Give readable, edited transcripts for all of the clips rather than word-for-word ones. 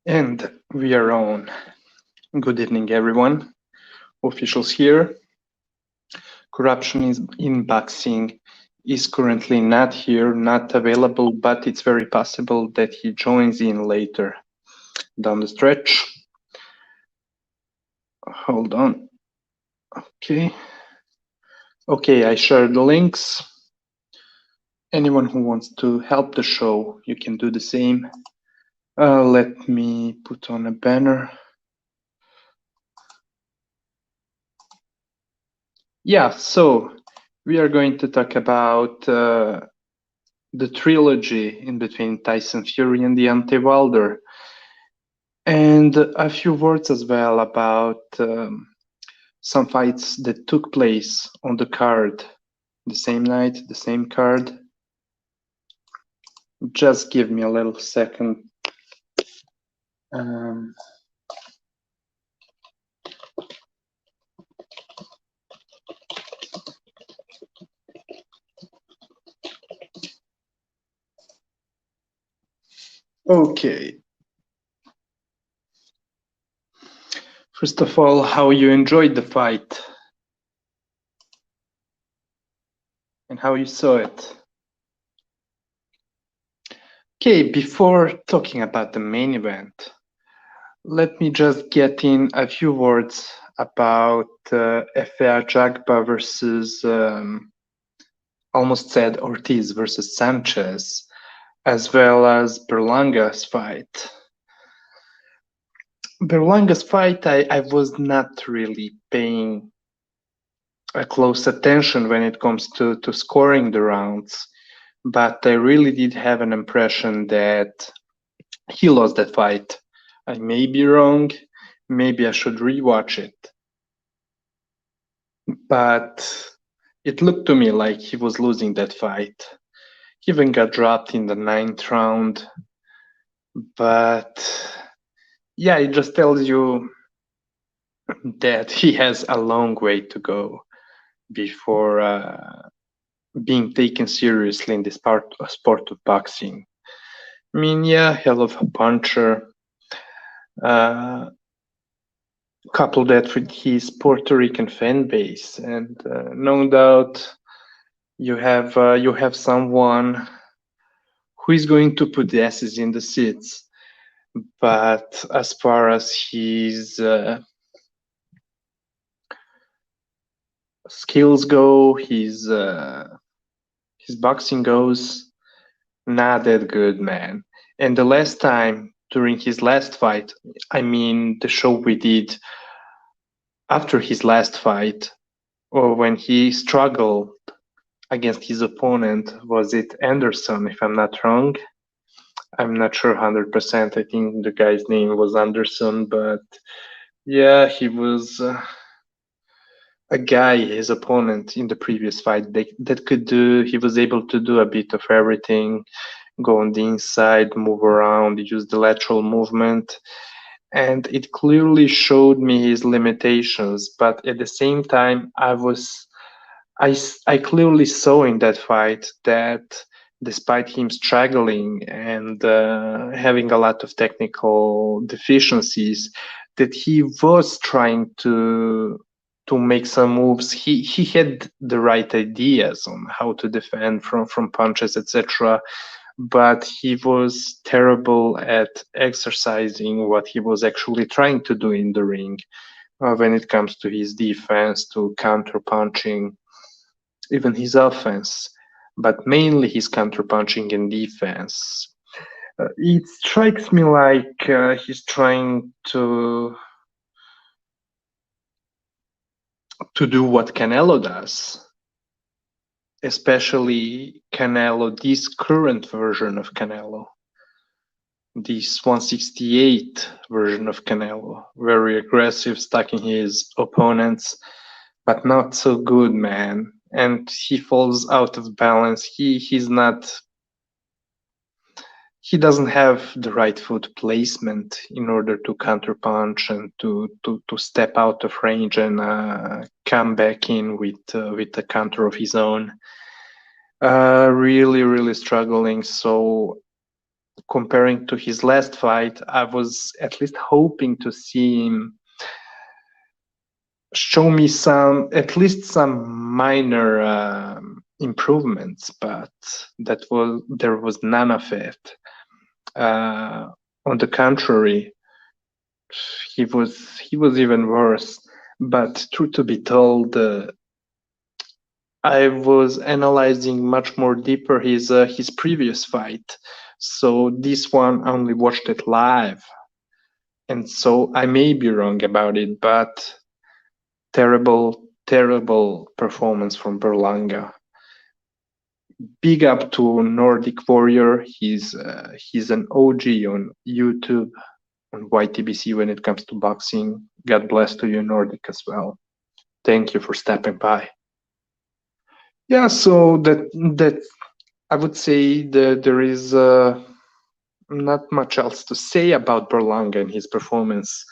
And we are on. Good evening, everyone. Officials here. Corruption is in boxing is currently not here, not available, but it's very possible that he joins in later down the stretch. Hold on. Okay. Okay, I shared the links. Anyone who wants to help the show, you can do the same. Let me put on a banner. Yeah, so we are going to talk about the trilogy in between Tyson Fury and Deontay Wilder, and a few words as well about some fights that took place on the card, the same night, the same card. Just give me a little second. Okay. First of all, how you enjoyed the fight and how you saw it. Okay, before talking about the main event, let me just get in a few words about FA Jagba versus almost said Ortiz versus Sanchez, as well as Berlanga's fight. Berlanga's fight, I was not really paying a close attention when it comes to scoring the rounds, but I really did have an impression that he lost that fight. I may be wrong, maybe I should rewatch it, but it looked to me like he was losing that fight. He even got dropped in the 9th round, but yeah, it just tells you that he has a long way to go before being taken seriously in this sport of boxing. I mean, yeah, hell of a puncher. Couple that with his Puerto Rican fan base, and no doubt you have someone who is going to put the asses in the seats. But as far as his skills go, his boxing goes, not that good, man. And the last time during his last fight, I mean the show we did after his last fight, or when he struggled against his opponent, was it Anderson, if I'm not wrong? I'm not sure 100%. I think the guy's name was Anderson, but yeah, he was a guy, his opponent in the previous fight, that could do, he was able to do a bit of everything, go on the inside, move around, use the lateral movement, and it clearly showed me his limitations. But at the same time, I clearly saw in that fight that despite him struggling and having a lot of technical deficiencies, that he was trying to make some moves. He had the right ideas on how to defend from punches, etc. But he was terrible at exercising what he was actually trying to do in the ring when it comes to his defense, to counter punching, even his offense, but mainly his counterpunching and defense. It strikes me like he's trying to do what Canelo does, especially Canelo, this current version of Canelo, this 168 version of Canelo, very aggressive, stacking his opponents, but not so good, man. And he falls out of balance. He doesn't have the right foot placement in order to counterpunch and to step out of range and come back in with a counter of his own. Really struggling. So comparing to his last fight, I was at least hoping to see him show me at least some minor improvements, but there was none of it. On the contrary, he was even worse. But truth to be told, I was analyzing much more deeper his previous fight. So this one I only watched it live, and so I may be wrong about it, but terrible, terrible performance from Berlanga. Big up to Nordic Warrior. He's an OG on YouTube, on YTBC when it comes to boxing. God bless to you, Nordic, as well. Thank you for stepping by. Yeah, so that I would say that there is not much else to say about Berlanga and his performance.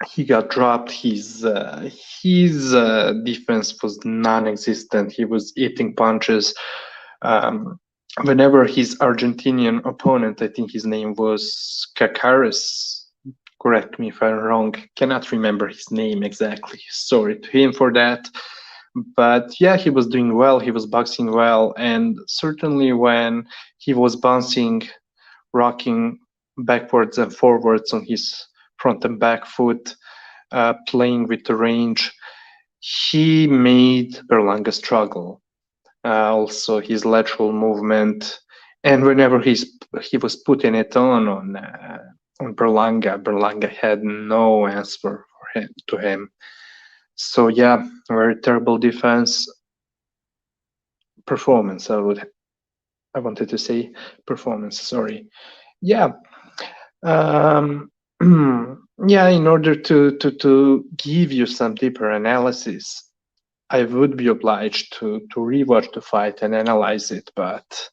He got dropped. His defense was non-existent. He was eating punches. Whenever his Argentinian opponent, I think his name was Cacares, correct me if I'm wrong, cannot remember his name exactly. Sorry to him for that. But yeah, he was doing well. He was boxing well, and certainly when he was bouncing, rocking backwards and forwards on his front and back foot, playing with the range, he made Berlanga struggle. Also, his lateral movement, and whenever he was putting it on Berlanga had no answer to him. So yeah, very terrible performance. I wanted to say performance. Sorry. Yeah. Yeah. In order to give you some deeper analysis, I would be obliged to rewatch the fight and analyze it, but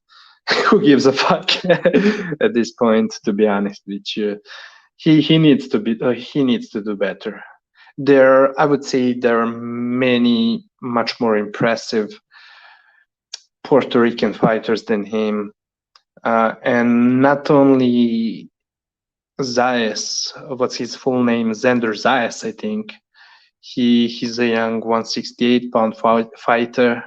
who gives a fuck at this point? To be honest with you, he needs to do better. I would say there are many much more impressive Puerto Rican fighters than him, and not only Zayas. What's his full name? Xander Zayas, I think. He's a young 168-pound fighter,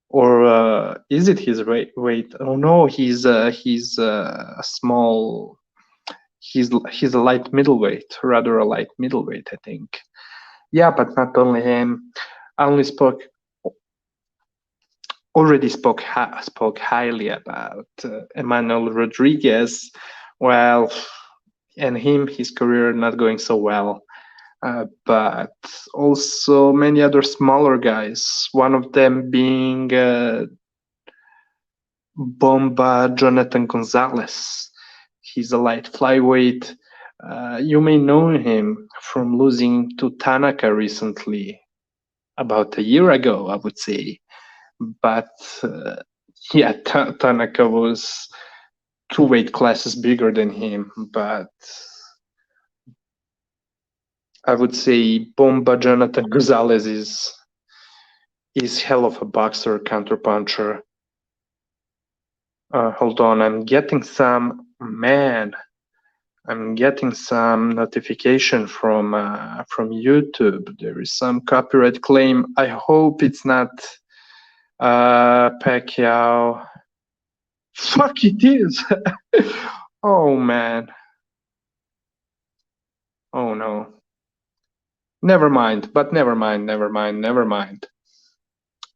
or is it his weight? Oh no, he's a small. He's a light middleweight, rather a light middleweight, I think. Yeah, but not only him. I already spoke highly about Emmanuel Rodriguez. Well, and his career not going so well. But also many other smaller guys, one of them being Bomba Jonathan Gonzalez. He's a light flyweight. You may know him from losing to Tanaka recently, about a year ago, I would say. But yeah, Tanaka was 2 weight classes bigger than him, but I would say Bomba Jonathan Gonzalez is hell of a boxer, counterpuncher. Hold on, I'm getting some notification from YouTube. There is some copyright claim. I hope it's not Pacquiao. Fuck, it is. Oh man. Oh no. Never mind.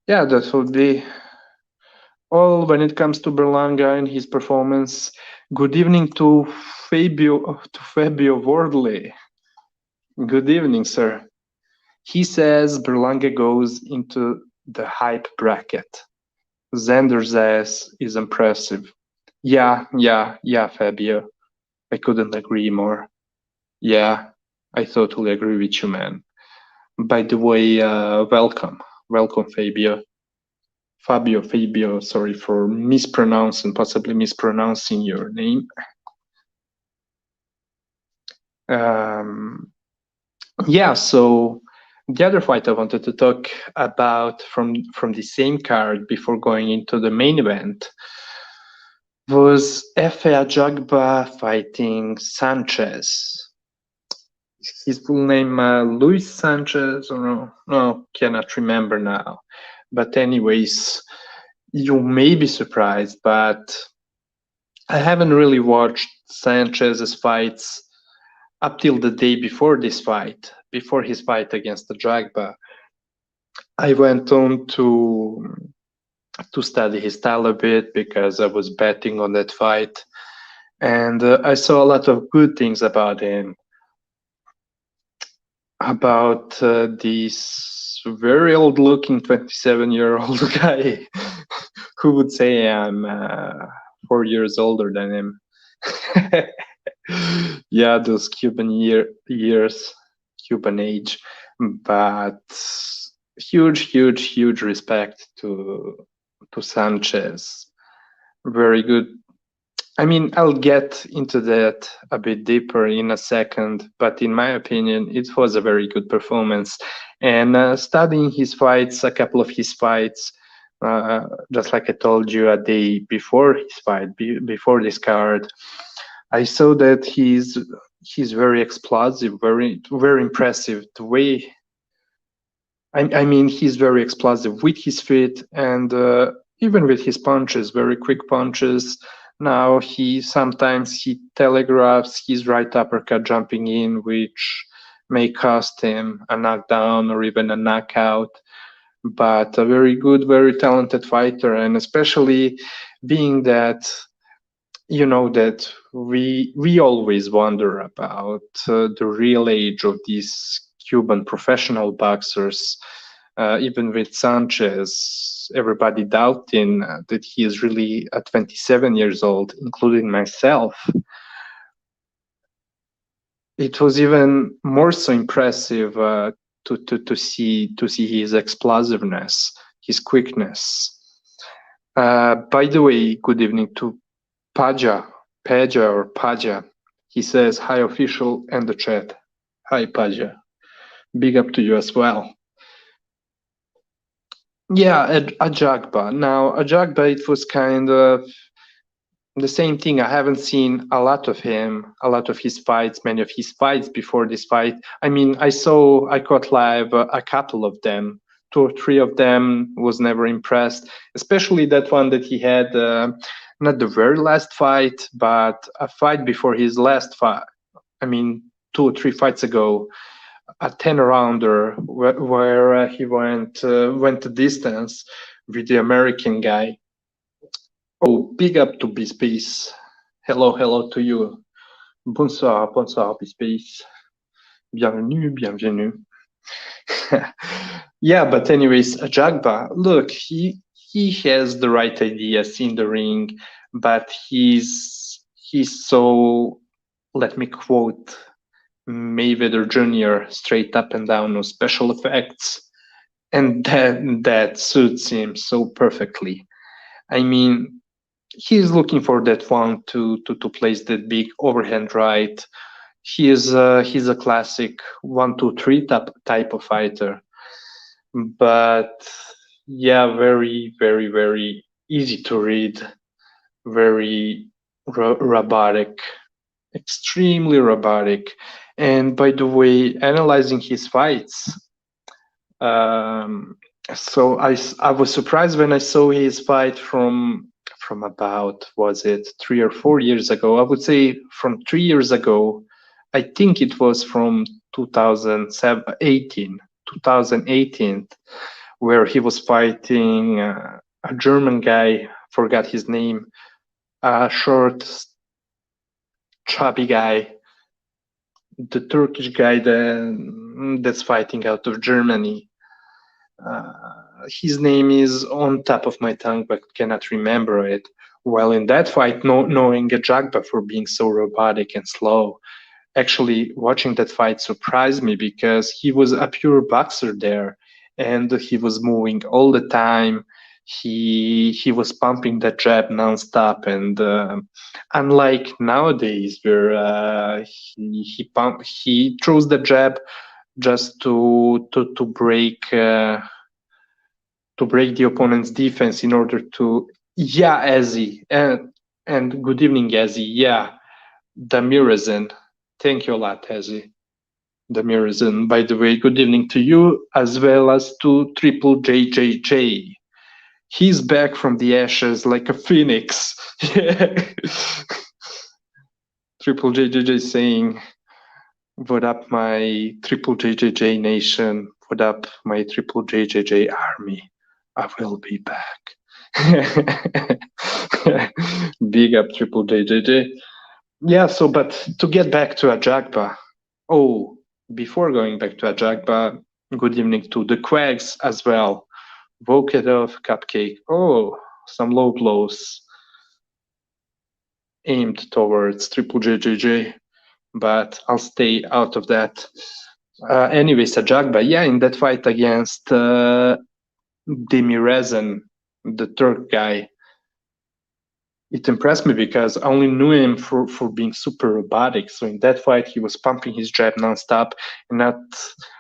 Yeah, that would be all when it comes to Berlanga and his performance. Good evening to Fabio Wardley. Good evening, sir. He says Berlanga goes into the hype bracket. Xander's ass is impressive. Yeah, Fabio. I couldn't agree more. Yeah, I totally agree with you, man. By the way, welcome, Fabio. Fabio, sorry for possibly mispronouncing your name. Yeah, so the other fight I wanted to talk about from the same card before going into the main event was Efe Ajagba fighting Sanchez. His full name, Luis Sanchez, or no, cannot remember now. But anyways, you may be surprised, but I haven't really watched Sanchez's fights up till the day before this fight, before his fight against Ajagba. I went on to study his style a bit because I was betting on that fight, and I saw a lot of good things about him, about this very old-looking 27-year-old guy who would say I'm 4 years older than him. Yeah, those years, Cuban age, but huge respect to Sanchez. Very good. I mean, I'll get into that a bit deeper in a second, but in my opinion, it was a very good performance. And studying his fights, a couple of his fights, just like I told you a day before his fight, before this card, I saw that he's very explosive, very impressive. The way I mean, he's very explosive with his feet and even with his punches, very quick punches. Now he telegraphs his right uppercut jumping in, which may cost him a knockdown or even a knockout. But a very good, very talented fighter, and especially being that that we always wonder about the real age of these Cuban professional boxers. Even with Sanchez, everybody doubting that he is really 27 years old, including myself. It was even more so impressive to see his explosiveness, his quickness. By the way, good evening to Paja or Paja. He says, hi official and the chat. Hi Paja. Big up to you as well. Yeah, Ajagba. Now, Ajagba, it was kind of the same thing. I haven't seen a lot of him, a lot of his fights, many of his fights before this fight. I mean, I caught live a couple of them. 2 or 3 of them, was never impressed, especially that one that he had, not the very last fight, but a fight before his last fight. I mean, 2 or 3 fights ago, a 10-rounder where he went the distance with the American guy. Oh, big up to B-Space. Hello to you. Bonsoir, B-Space. Bienvenue. Yeah, but anyways, Ajagba, look, he has the right ideas in the ring, but he's so, let me quote Mayweather Jr., straight up and down, no special effects, and that suits him so perfectly. I mean, he's looking for that one to place that big overhand right. He's a classic 1-2-3 type of fighter, but yeah, very easy to read, very robotic, extremely robotic. And by the way, analyzing his fights, so I was surprised when I saw his fight from about, was it 3 or 4 years ago? I would say from 3 years ago. I think it was from 2018, where he was fighting a German guy, forgot his name, a short, chubby guy, the Turkish guy that's fighting out of Germany. His name is on top of my tongue, but cannot remember it. Well, in that fight, knowing Ajagba for being so robotic and slow, actually watching that fight surprised me because he was a pure boxer there, and he was moving all the time. He was pumping that jab nonstop, and unlike nowadays where he throws the jab just to break the opponent's defense in order to, yeah, Ezzy, and And good evening, Ezzy. Yeah, the Mirazin. Thank you a lot, Ezzy. The Mirazin. By the way, good evening to you as well as to Triple JJJ. He's back from the ashes like a phoenix. Yeah. Triple JJJ saying, "What up, my Triple JJJ nation? What up, my Triple JJJ army? I will be back." Big up Triple JJJ. Yeah, so but to get back to Ajagba. Oh, before going back to Ajagba, good evening to the Quags as well. Vokative Cupcake. Oh, some low blows aimed towards Triple JJJ, but I'll stay out of that. Anyways, Ajagba, yeah, in that fight against Demirezen, the Turk guy, it impressed me because I only knew him for being super robotic. So in that fight, he was pumping his jab nonstop and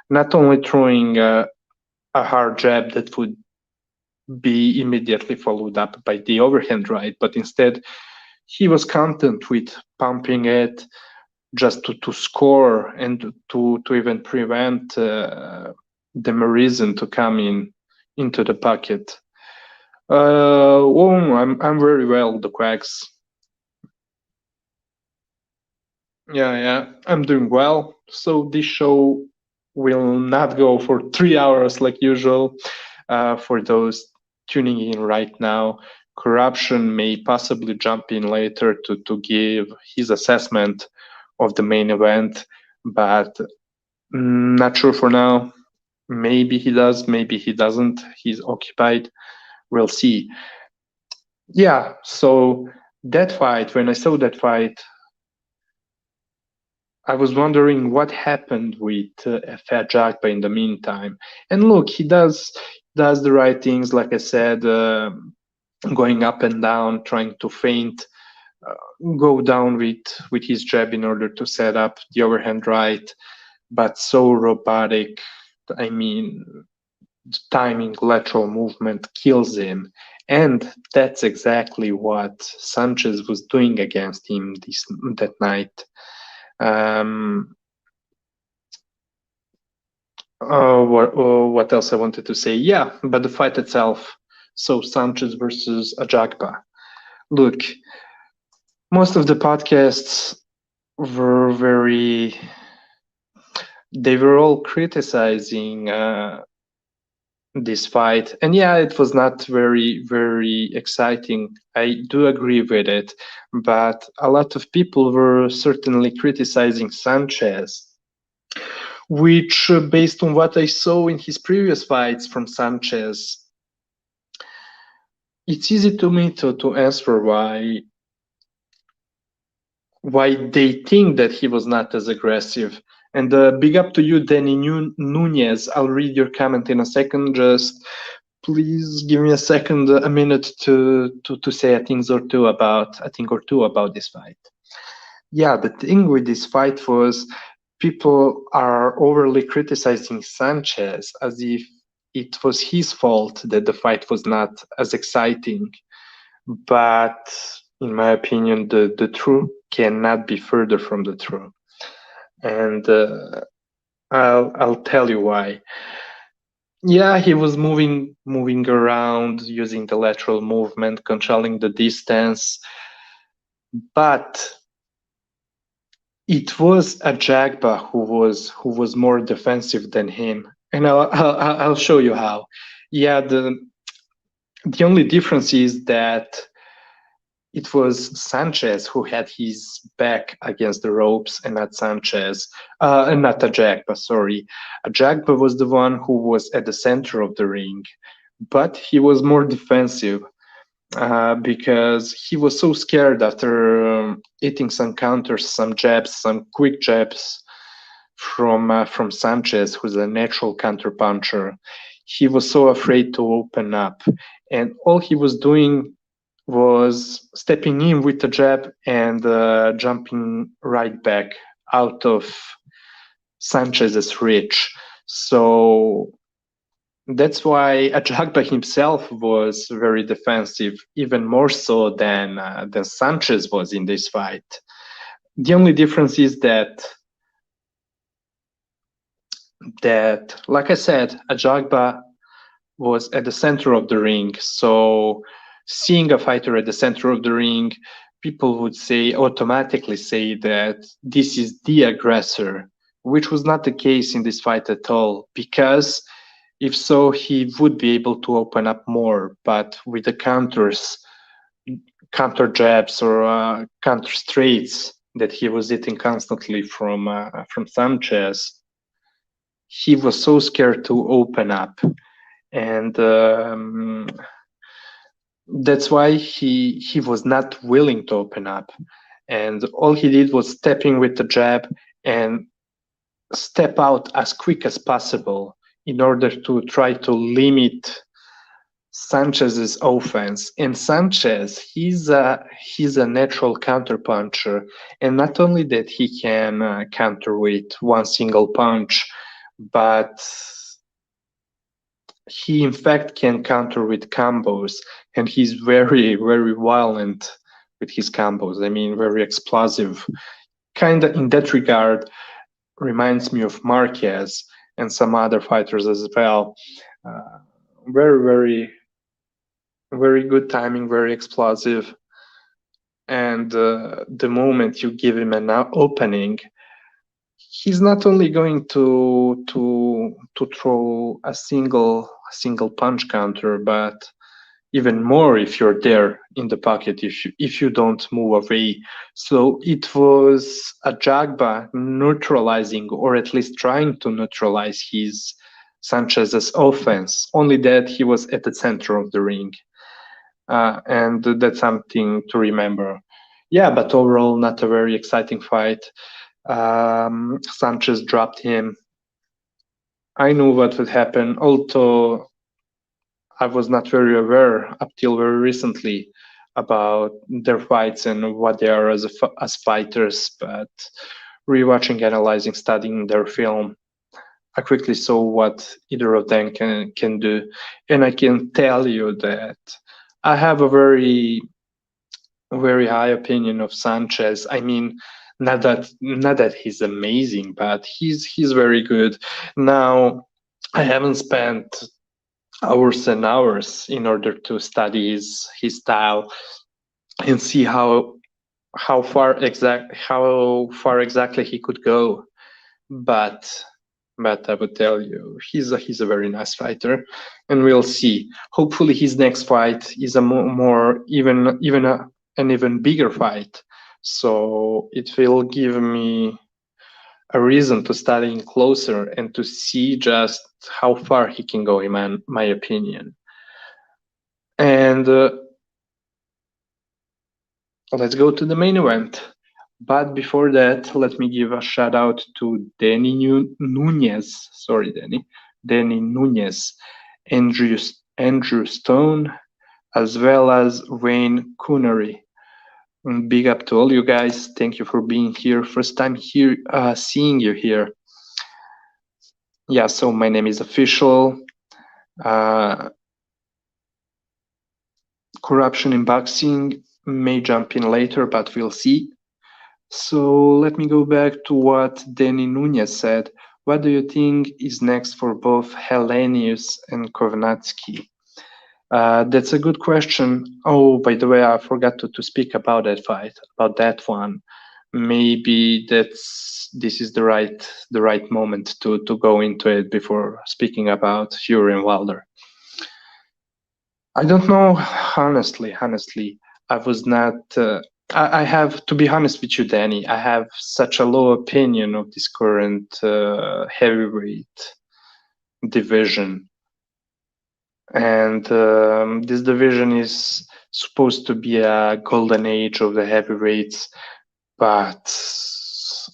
not only throwing a hard jab that would be immediately followed up by the overhand right, but instead he was content with pumping it just to score and to even prevent the Marisen to come in into the pocket. Oh, I'm very well, the Quacks. Yeah, I'm doing well. So this show will not go for 3 hours like usual. For those tuning in right now, Corruption may possibly jump in later to give his assessment of the main event, but not sure for now. Maybe he does, maybe he doesn't. He's occupied. We'll see. Yeah, so that fight, when I saw that fight, I was wondering what happened with Fat Jagba in the meantime. And look, he does the right things, like I said, going up and down, trying to feint, go down with his jab in order to set up the overhand right, but so robotic. I mean, timing, lateral movement kills him. And that's exactly what Sanchez was doing against him that night. What else I wanted to say? Yeah, but the fight itself. So Sanchez versus Ajagba. Look, most of the podcasts were very. They were all criticizing this fight, and yeah, it was not very exciting. I do agree with it, but a lot of people were certainly criticizing Sanchez, which, based on what I saw in his previous fights from Sanchez, it's easy to me to answer why they think that he was not as aggressive. And big up to you, Danny Nunez. I'll read your comment in a second. Just please give me a minute to say a thing or two about this fight. Yeah, the thing with this fight was people are overly criticizing Sanchez as if it was his fault that the fight was not as exciting. But in my opinion, the truth cannot be further from the truth. And I'll tell you why. Yeah, he was moving around, using the lateral movement, controlling the distance, but it was Ajagba who was more defensive than him, and I'll show you how. Yeah, the only difference is that it was Sanchez who had his back against the ropes and not Sanchez, and not Ajagba, sorry. Ajagba was the one who was at the center of the ring, but he was more defensive because he was so scared after hitting some counters, some jabs, some quick jabs from Sanchez, who's a natural counterpuncher. He was so afraid to open up, and all he was doing was stepping in with the jab and jumping right back out of Sanchez's reach. So That's why Ajagba himself was very defensive, even more so than Sanchez was in this fight. The only difference is that, like I said, Ajagba was at the center of the ring. So seeing a fighter at the center of the ring, people would say automatically say that this is the aggressor, which was not the case in this fight at all, because if so, he would be able to open up more. But with the counter jabs or counter straights that he was hitting constantly from Sanchez, he was so scared to open up, and that's why he was not willing to open up, and all he did was stepping with the jab and step out as quick as possible in order to try to limit Sanchez's offense. And Sanchez, he's a natural counterpuncher, and not only that he can counter with one single punch, but he in fact can counter with combos, and he's very very violent with his combos. I mean, very explosive. Kind of in that regard, reminds me of Marquez and some other fighters as well. Uh, very very good timing, very explosive, and the moment you give him an opening, he's not only going to throw a single punch counter, but even more if you're there in the pocket, if you don't move away. So it was a Jagba neutralizing, or at least trying to neutralize his Sanchez's offense. Only that he was at the center of the ring, and that's something to remember. Yeah, but overall, not a very exciting fight. Sanchez dropped him. I knew what would happen, although I was not very aware up till very recently about their fights and what they are as fighters. But rewatching, analyzing, studying their film, I quickly saw what either of them can do, and I can tell you that I have a very high opinion of Sanchez. I mean, not that he's amazing, but he's very good. Now, I haven't spent hours and hours in order to study his style and see how far exactly he could go. But I would tell you he's a very nice fighter, and we'll see. Hopefully, his next fight is a more an even bigger fight, so it will give me a reason to study him closer and to see just how far he can go, in my opinion. And let's go to the main event. But before that, let me give a shout out to Danny Nunez. Sorry, Danny. Danny Nunez, Andrew Stone, as well as Wayne Coonery. Big up to all you guys. Thank you for being here. First time here, seeing you here. Yeah, so my name is official. Corruption in boxing may jump in later, but we'll see. So let me go back to what Danny Nunez said. What do you think is next for both Helenius and Kovnatsky? That's a good question. Oh, by the way, I forgot to speak about that fight, about that one. Maybe this is the right moment to go into it before speaking about Fury and Wilder. I don't know, honestly. I was not. I have to be honest with you, Danny. I have such a low opinion of this current heavyweight division, and this division is supposed to be a golden age of the heavyweights, but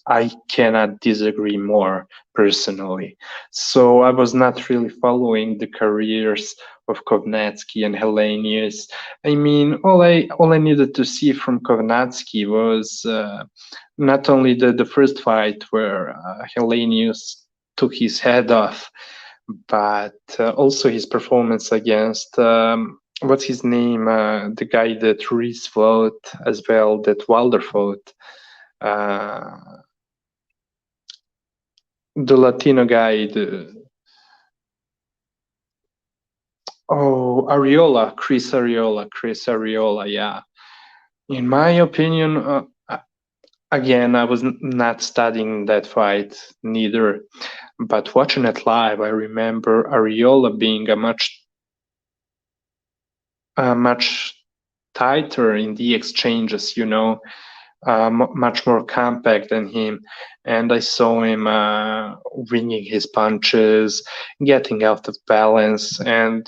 I cannot disagree more personally. So I was not really following the careers of Kovnatsky and Helenius. I mean, all I needed to see from Kovnatsky was not only the first fight where Helenius took his head off, but also his performance against what's his name, the guy that Reese fought as well, that Wilder fought, uh, the Latino guy, Chris Ariola, yeah. In my opinion, again, I was not studying that fight neither, but watching it live, I remember Ariola being much tighter in the exchanges, much more compact than him. And I saw him winging his punches, getting out of balance, and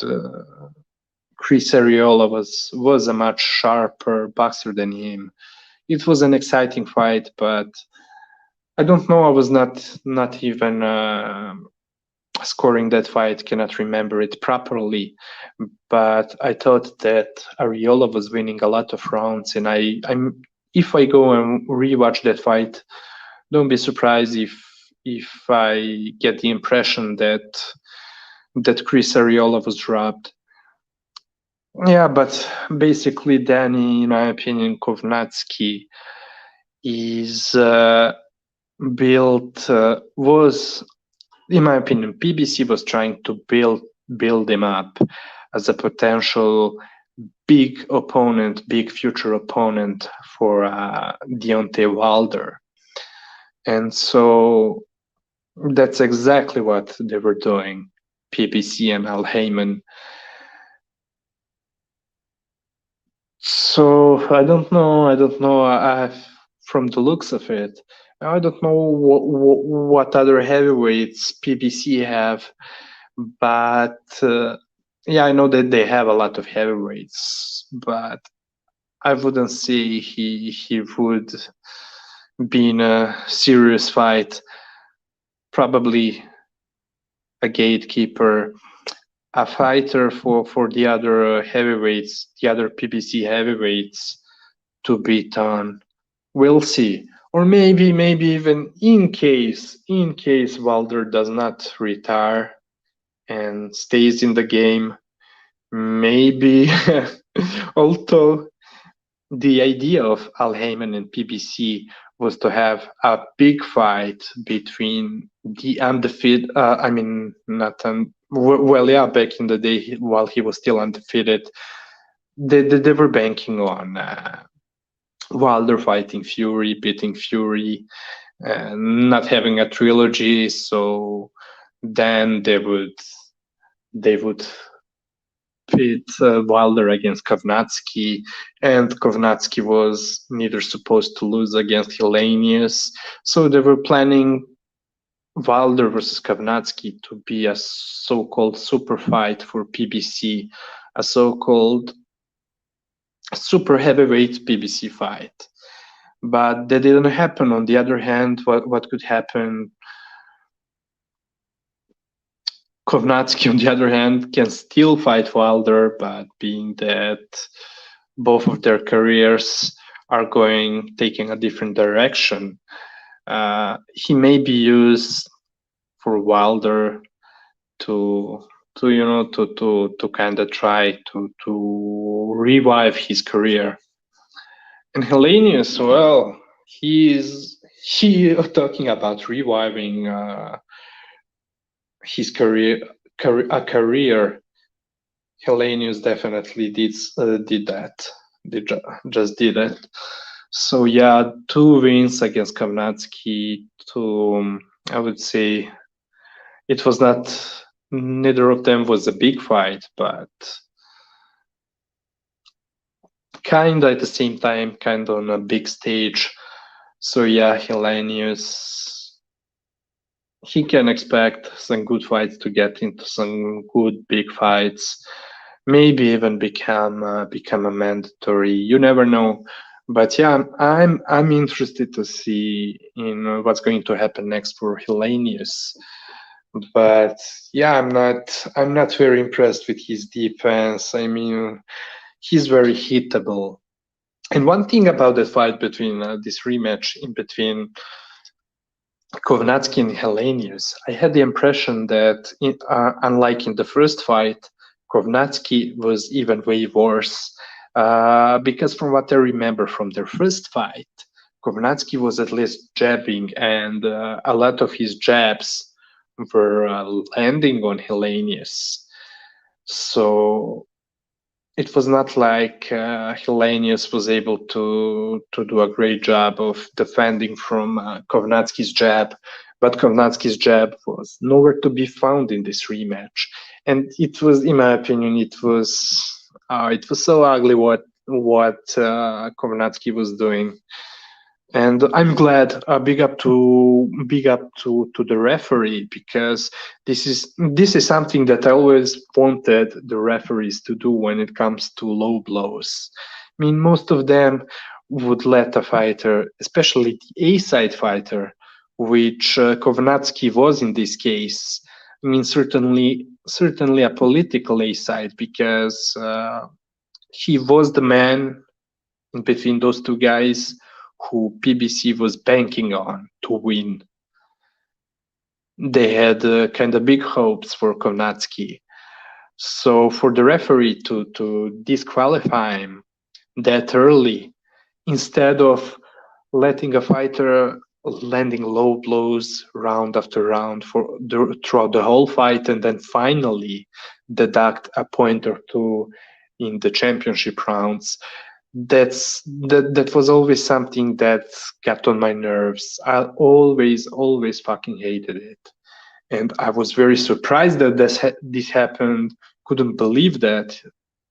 Chris Ariola was a much sharper boxer than him. It was an exciting fight, but I don't know. I was not even scoring that fight. Cannot remember it properly, but I thought that Ariola was winning a lot of rounds, and I'm if I go and rewatch that fight, don't be surprised if I get the impression that Chris Ariola was robbed. Yeah, but basically, Danny, in my opinion, Kovnatsky is built was, in my opinion, PBC was trying to build him up as a potential big opponent, big future opponent for Deontay Wilder, and so that's exactly what they were doing, PBC and Al Heyman. So I don't know. From the looks of it, I don't know what other heavyweights PBC have, but yeah, I know that they have a lot of heavyweights, but I wouldn't say he would be in a serious fight. Probably a gatekeeper, a fighter for the other heavyweights, the other PBC heavyweights to beat on. We'll see. Or maybe even in case Wilder does not retire and stays in the game, maybe although the idea of Al Heyman and PBC was to have a big fight between the undefeated, not well, yeah, back in the day while he was still undefeated, they were banking on Wilder fighting Fury, beating Fury, not having a trilogy. So then they would pit Wilder against Kovnatsky, and Kovnatsky was neither supposed to lose against Hellenius. So they were planning Wilder versus Kovnatsky to be a so-called super fight for PBC, a so-called super heavyweight PBC fight. But that didn't happen. On the other hand, what could happen? Kovnatsky, on the other hand, can still fight Wilder, but being that both of their careers are taking a different direction, he may be used for Wilder to kind of try to revive his career. And Hellenius, well, he talking about reviving his career. Hellenius definitely did that. Just did it. So yeah, 2 wins against Kovnatsky. I would say it was not. Neither of them was a big fight, but kind of at the same time, kind of on a big stage. So yeah, Hellenius, he can expect some good fights to get into some good big fights. Maybe even become a mandatory. You never know. But yeah, I'm interested to see what's going to happen next for Hellenius. But yeah, I'm not very impressed with his defense. I mean, he's very hittable. And one thing about the fight between this rematch in between Kovnatski and Helenius, I had the impression that, unlike in the first fight, Kovnatski was even way worse. Because from what I remember from their first fight, Kovnatski was at least jabbing, and a lot of his jabs were landing on Helenius. So it was not like Hellenius was able to do a great job of defending from Kovnatski's jab, but Kovnatski's jab was nowhere to be found in this rematch, and it was, in my opinion, it was so ugly what Kovnatski was doing. And I'm glad. Big up to the referee, because this is something that I always wanted the referees to do when it comes to low blows. I mean, most of them would let a fighter, especially the A side fighter, which Kovnatski was in this case. I mean, certainly a political A side, because he was the man in between those two guys who PBC was banking on to win. They had kind of big hopes for Kovnatski. So for the referee to disqualify him that early, instead of letting a fighter landing low blows round after round throughout the whole fight, and then finally deduct a point or two in the championship rounds, that was always something that got on my nerves. I always fucking hated it, and I was very surprised that this happened. Couldn't believe that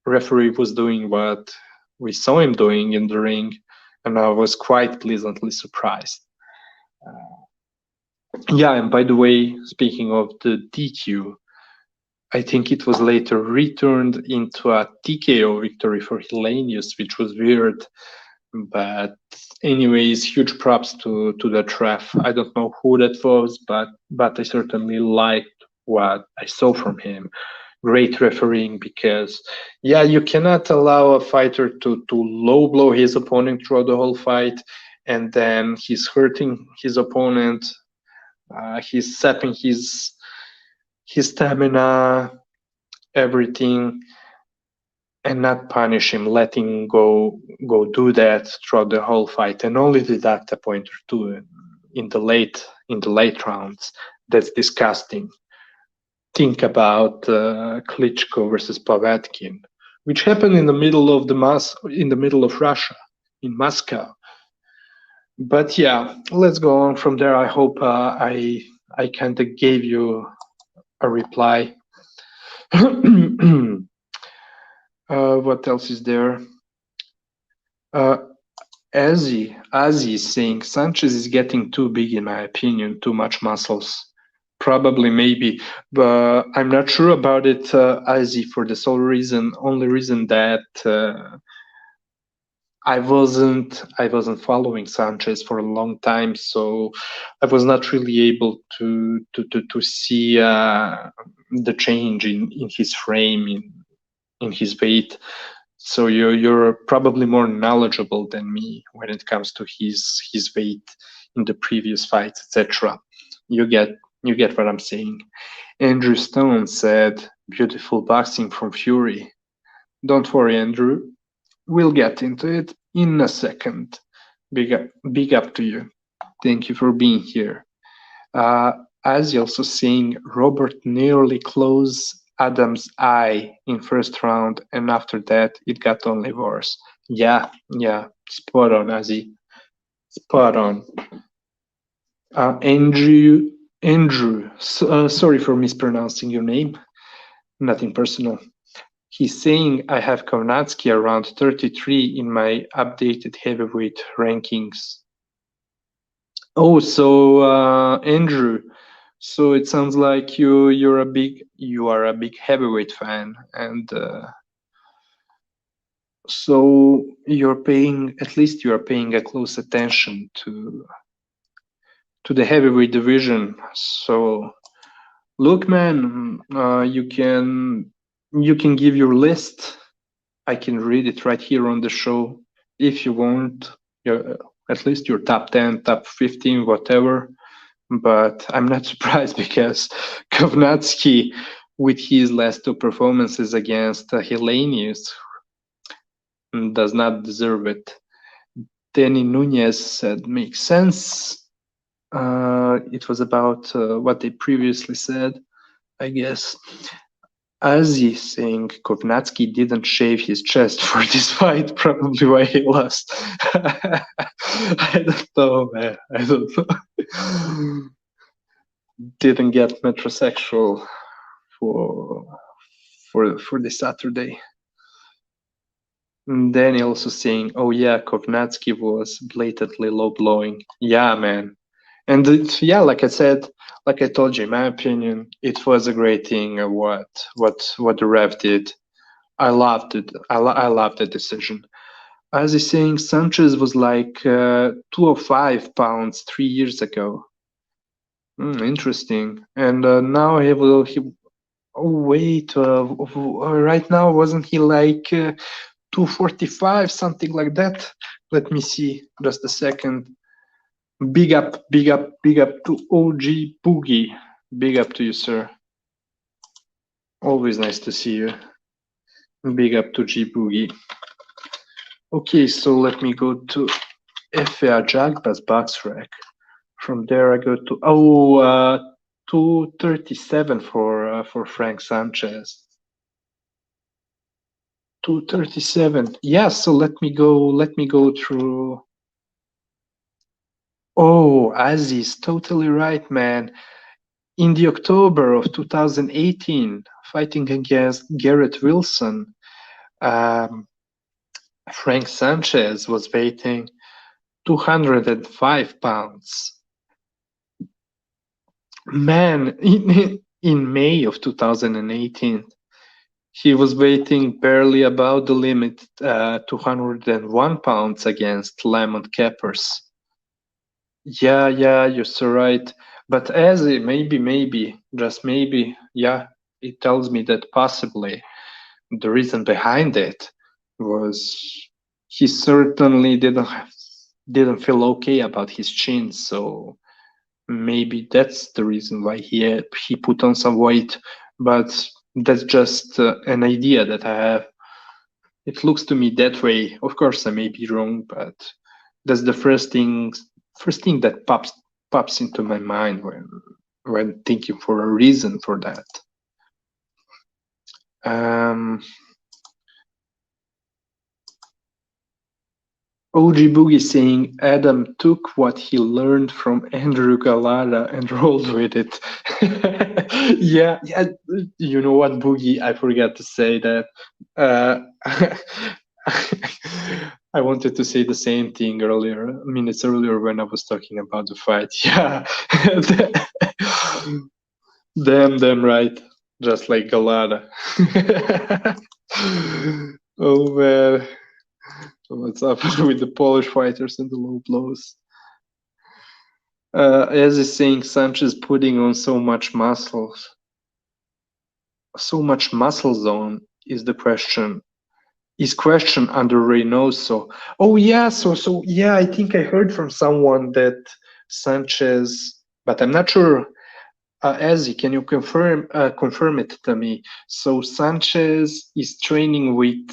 referee was doing what we saw him doing in the ring, and I was quite pleasantly surprised. Yeah, and by the way, speaking of the DQ, I think it was later returned into a TKO victory for Hellenius, which was weird. But anyways, huge props to that ref. I don't know who that was, but I certainly liked what I saw from him. Great refereeing, because yeah, you cannot allow a fighter to low blow his opponent throughout the whole fight, and then he's hurting his opponent. He's sapping his stamina, everything, and not punish him, letting go do that throughout the whole fight, and only deduct a point or two in the late rounds. That's disgusting. Think about Klitschko versus Povetkin, which happened in the middle of Russia, in Moscow. But yeah, let's go on from there. I hope I kind of gave you a reply. What else is there? Azzy is saying Sanchez is getting too big, in my opinion, too much muscles. Probably, maybe, but I'm not sure about it, Azzy, for the only reason that I wasn't following Sanchez for a long time, so I was not really able to see the change in his frame, in his weight. So you're probably more knowledgeable than me when it comes to his weight in the previous fights, etc. You get what I'm saying. Andrew Stone said, "Beautiful boxing from Fury." Don't worry, Andrew. We'll get into it in a second. Big up to you. Thank you for being here. As you also saying, Robert nearly closed Adam's eye in first round, and after that it got only worse. Yeah, spot on, Azzy. Spot on. Andrew, sorry for mispronouncing your name. Nothing personal. He's saying I have Kovnatski around 33 in my updated heavyweight rankings. Oh, so Andrew, so it sounds like you are a big heavyweight fan, and so you are paying a close attention to the heavyweight division. So look, man, you can give your list. I can read it right here on the show if you want. At least your top 10, top 15, whatever. but I'm not surprised because Kovnatsky, with his last two performances against Helenius, does not deserve it. Danny Nunez said makes sense. It was about what they previously said, I guess. Ozzy saying Kovnatsky didn't shave his chest for this fight, probably why he lost. I don't know, man. I don't know. Didn't get metrosexual for for the Saturday. And then also saying, "Oh yeah, Kovnatsky was blatantly low blowing." Yeah, man. And yeah, like I said, like I told you, in my opinion, it was a great thing. What the ref did. I loved it. I loved the decision. As he's saying, Sanchez was like 205 pounds 3 years ago. Interesting. And now he will. Oh wait, right now wasn't he like 245, something like that? Let me see. Just a second. Big up, big up, big up to OG Boogie. Big up to you, sir. Always nice to see you. Big up to G Boogie. Okay, so let me go to FA Jagbas box rack. From there I go to 237 for Frank Sanchez. 237. Yeah, so let me go through. Oh, Aziz, totally right, man. In the October of 2018, fighting against Garrett Wilson, um, Frank Sanchez was weighing 205 pounds. Man, in May of 2018, he was weighing barely above the limit, 201 pounds against Lemon Capers. Yeah, you're so right. But as maybe, just maybe, yeah, it tells me that possibly the reason behind it was he certainly didn't feel okay about his chin, so maybe that's the reason why he put on some weight. But that's just an idea that I have. It looks to me that way. Of course, I may be wrong, but that's the first thing that pops into my mind when thinking for a reason for that. OG Boogie saying Adam took what he learned from Andrew Gallara and rolled with it. Yeah, you know what, Boogie? I forgot to say that. Uh, I wanted to say the same thing minutes earlier when I was talking about the fight. Yeah. Damn right. Just like Gallara. Oh man. What's up with the Polish fighters and the low blows? As is saying, Sanchez putting on so much muscles. So much muscle zone is the question. Is question under Reynoso. Oh yeah, so yeah, I think I heard from someone that Sanchez, but I'm not sure. Ezzy, can you confirm it to me? So Sanchez is training with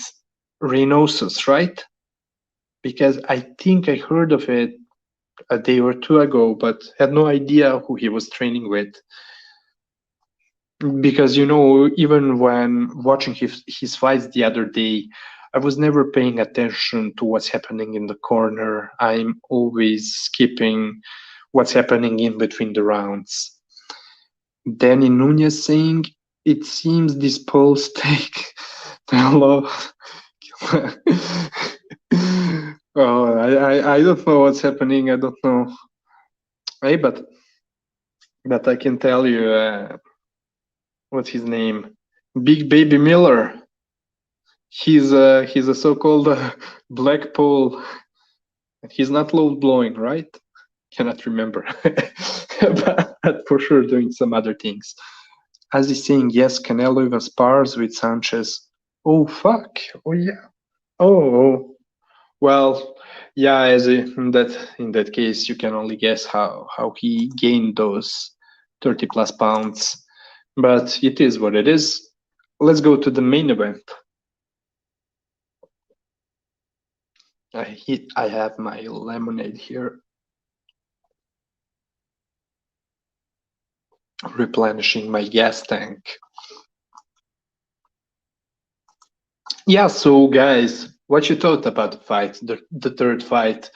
Reynosos, right? Because I think I heard of it a day or two ago, but had no idea who he was training with. Because even when watching his fights the other day, I was never paying attention to what's happening in the corner. I'm always skipping what's happening in between the rounds. Danny Nunez saying, it seems this polls take hello. Oh, I don't know what's happening. I don't know. Hey, but I can tell you what's his name? Big Baby Miller. He's a so-called black pole. He's not low blowing, right? Cannot remember, but for sure doing some other things. As he's saying, yes, Canelo even spars with Sanchez. Oh fuck! Oh yeah! Oh Well, yeah, in that case, you can only guess how he gained those 30 plus pounds, but it is what it is. Let's go to the main event. I have my lemonade here, replenishing my gas tank. Yeah, so guys, what you thought about the fight, the third fight?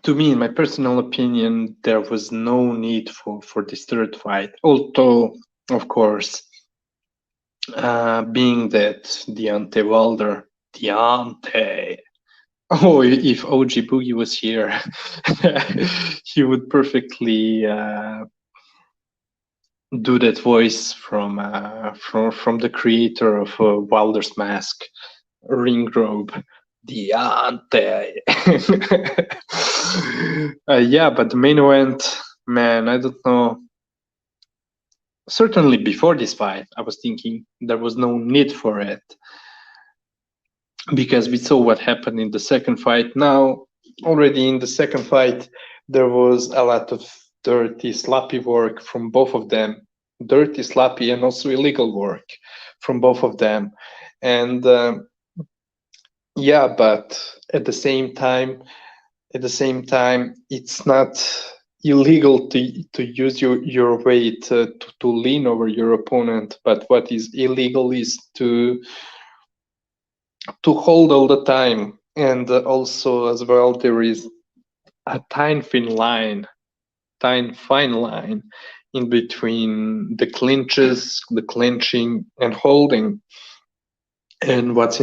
To me, in my personal opinion, there was no need for this third fight. Although, of course, being that Deontay Wilder, Deontay. Oh, if OG Boogie was here, he would perfectly do that voice from the creator of Wilder's Mask, Ring Robe, Deontay. Yeah, but the main event, man, I don't know. Certainly before this fight, I was thinking there was no need for it because we saw what happened in the second fight. Now, already in the second fight, there was a lot of dirty, sloppy work from both of them. Dirty, sloppy, and also illegal work from both of them. And yeah, but at the same time, it's not illegal to use your weight to lean over your opponent. But what is illegal is to hold all the time. And also as well, there is a fine line in between the clinches, the clinching, and holding, and what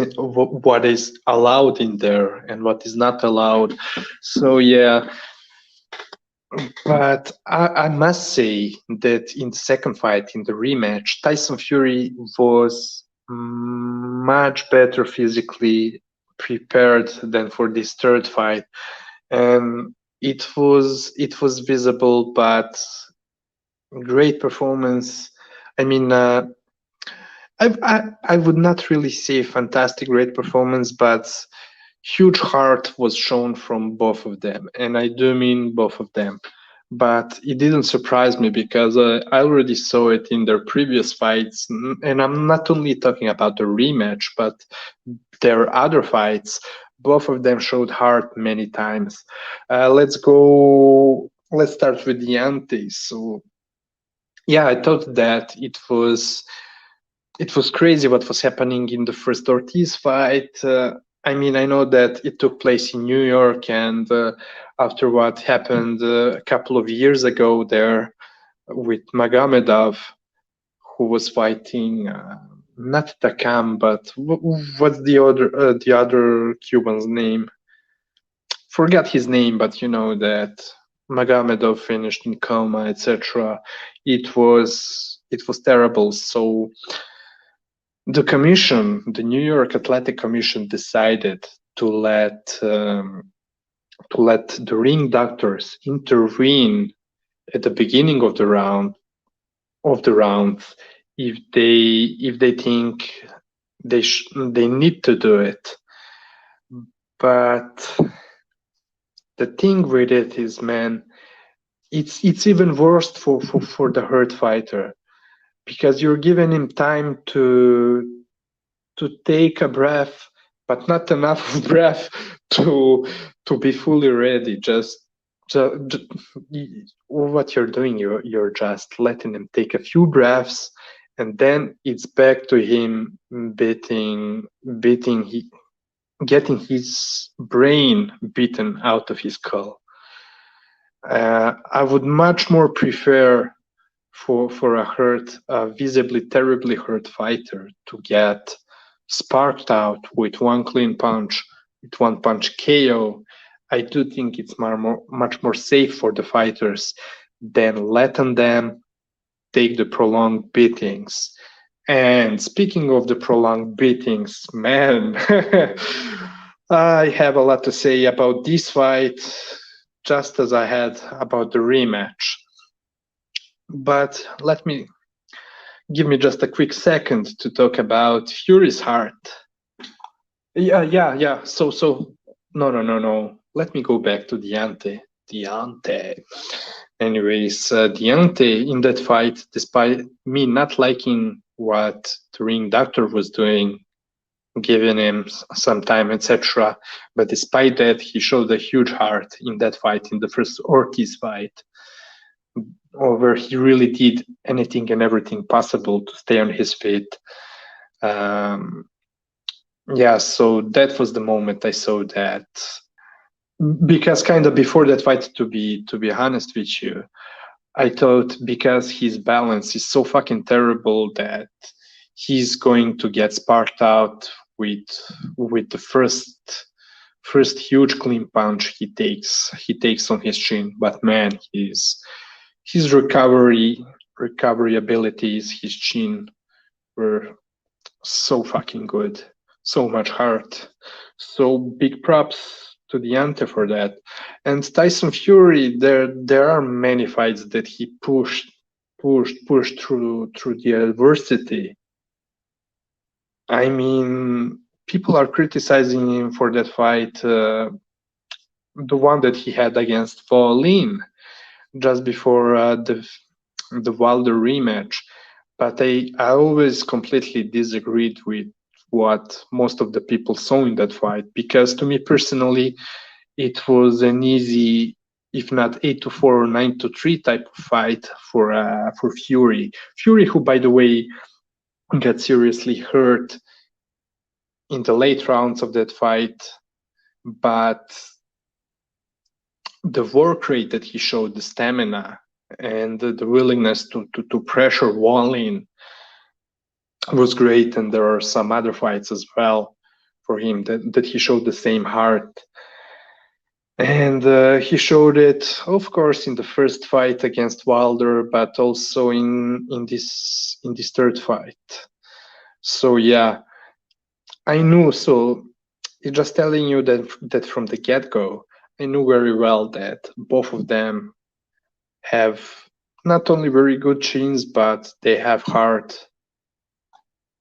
is allowed in there and what is not allowed. So yeah, but I must say that in the second fight, in the rematch, Tyson Fury was much better physically prepared than for this third fight, and it was visible, but great performance. I mean, I would not really say fantastic, great performance, but huge heart was shown from both of them, and I do mean both of them. But it didn't surprise me because I already saw it in their previous fights, and I'm not only talking about the rematch, but their other fights. Both of them showed heart many times. Let's go. Let's start with the antes. So yeah, I thought that it was crazy what was happening in the first Ortiz fight. I mean, I know that it took place in New York, and after what happened a couple of years ago there with Magomedov, who was fighting not Takam, but what's the other Cuban's name? Forgot his name, but you know that Magomedov finished in coma, etc. It was terrible. So the New York Athletic Commission, decided to let the ring doctors intervene at the beginning of the rounds if they think they need to do it. But the thing with it is, man, it's even worse for the hurt fighter, because you're giving him time to take a breath, but not enough breath to be fully ready. Just what you're doing, you're just letting him take a few breaths, and then it's back to him getting his brain beaten out of his skull. I would much more prefer for a visibly terribly hurt fighter to get sparked out with one clean punch, with one punch KO. I do think it's much more safe for the fighters than letting them take the prolonged beatings. And speaking of the prolonged beatings, man, I have a lot to say about this fight, just as I had about the rematch. But give me just a quick second to talk about Fury's heart. Yeah. So no. Let me go back to Deontay. Anyways, Deontay in that fight, despite me not liking what the ring doctor was doing, giving him some time, etc. But despite that, he showed a huge heart in that fight, in the first Ortiz fight, where he really did anything and everything possible to stay on his feet. Um, yeah, so that was the moment I saw that. Because kind of before that fight, to be honest with you, I thought because his balance is so fucking terrible that he's going to get sparked out with the first huge clean punch he takes on his chin. But man, his recovery abilities, his chin were so fucking good, so much heart. So big props to the ante for that. And Tyson Fury, there are many fights that he pushed through the adversity. I mean, people are criticizing him for that fight, the one that he had against Pauline just before the Wilder rematch. But I always completely disagreed with what most of the people saw in that fight, because to me personally, it was an easy, if not 8-4 or 9-3 type of fight for Fury. Fury, who by the way got seriously hurt in the late rounds of that fight, but the work rate that he showed, the stamina and the willingness to pressure Wallin was great. And there are some other fights as well for him that he showed the same heart. And he showed it, of course, in the first fight against Wilder, but also in this third fight. So yeah, I knew. So it's just telling you that from the get-go, I knew very well that both of them have not only very good chins, but they have heart.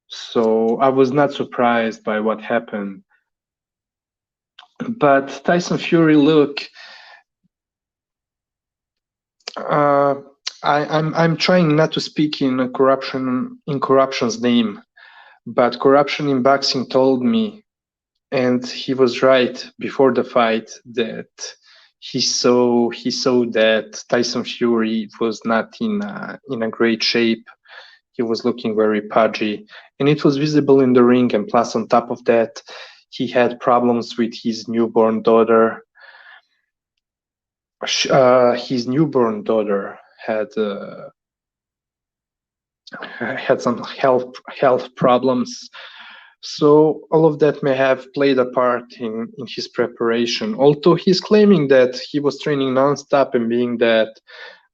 So I was not surprised by what happened. But Tyson Fury, look, uh, I'm trying not to speak in corruption's name, but corruption in boxing told me, and he was right before the fight, that he saw that Tyson Fury was not in a great shape. He was looking very pudgy, and it was visible in the ring. And plus, on top of that, he had problems with his newborn daughter. His newborn daughter had some health problems. So all of that may have played a part in his preparation. Although he's claiming that he was training nonstop, and being that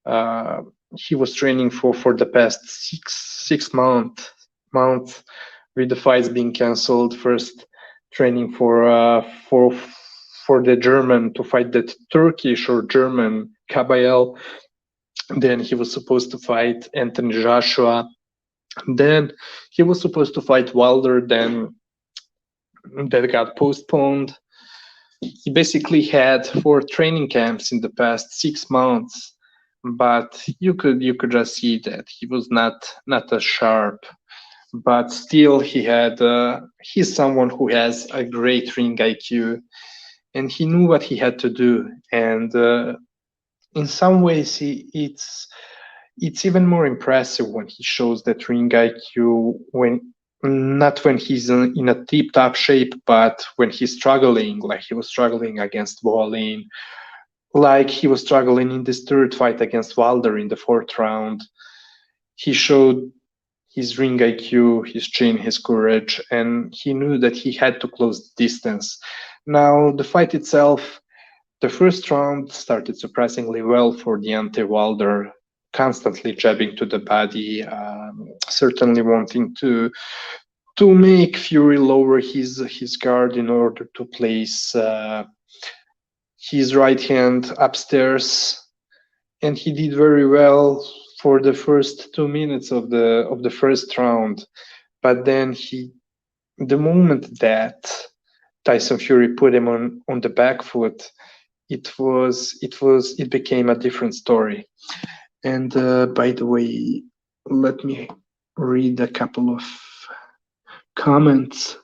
uh, he was training for the past six months, with the fights being cancelled. First training for the German to fight that Turkish or German Kabayel. Then he was supposed to fight Anthony Joshua. Then he was supposed to fight Wilder. Then that got postponed. He basically had 4 training camps in the past 6 months, but you could just see that he was not as sharp. But still, he's someone who has a great ring IQ, and he knew what he had to do. And in some ways, it's even more impressive when he shows that ring IQ, when not when he's in a tip-top shape, but when he's struggling, like he was struggling against Wallin, like he was struggling in this third fight against Wilder in the 4th round. He showed his ring IQ, his chin, his courage, and he knew that he had to close the distance. Now, the fight itself, the first round started surprisingly well for Deontay Wilder, constantly jabbing to the body, certainly wanting to make Fury lower his guard in order to place his right hand upstairs, and he did very well for the first 2 minutes of the first round. But then the moment that Tyson Fury put him on the back foot, it became a different story. And by the way, let me read a couple of comments.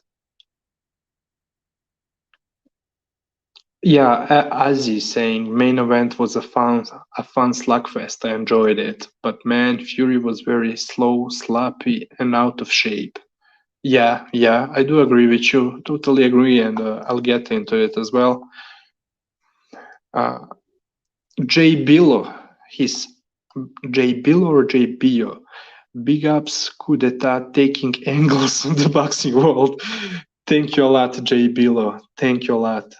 Yeah, Azzy saying main event was a fun slugfest. I enjoyed it, but man, Fury was very slow, sloppy, and out of shape. Yeah, yeah, I do agree with you. Totally agree, and I'll get into it as well. Uh, Jay Billo, he's Jay Billo or Jay Bio. Big ups, coup d'etat, taking angles on the boxing world. Thank you a lot, Jay Billo. Thank you a lot.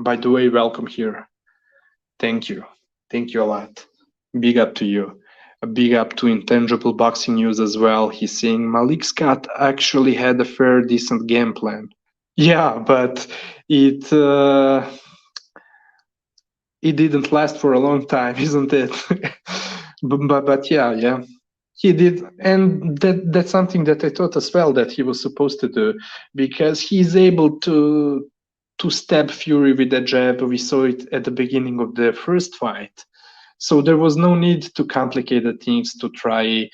By the way, welcome here. Thank you. Thank you a lot. Big up to you. A big up to Intangible Boxing News as well. He's saying Malik Scott actually had a fair, decent game plan. Yeah, but it it didn't last for a long time, isn't it? but yeah, yeah, he did, and that's something that I thought as well that he was supposed to do, because he's able to stab Fury with a jab. We saw it at the beginning of the first fight, so there was no need to complicate the things to try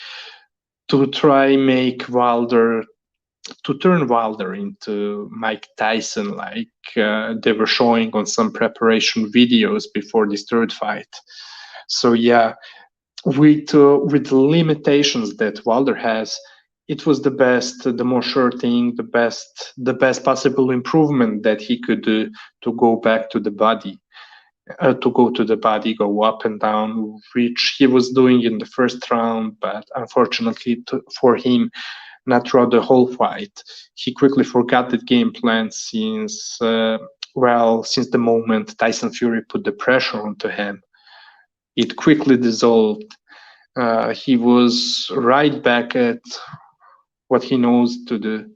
make Wilder to turn Wilder into Mike Tyson, like they were showing on some preparation videos before this third fight. So yeah, with the limitations that Wilder has, it was the best, the more sure thing, the best possible improvement that he could do to go back to the body, go up and down, which he was doing in the first round, but unfortunately for him, not throughout the whole fight. He quickly forgot the game plan since the moment Tyson Fury put the pressure onto him. It quickly dissolved. He was right back at what he knows to do.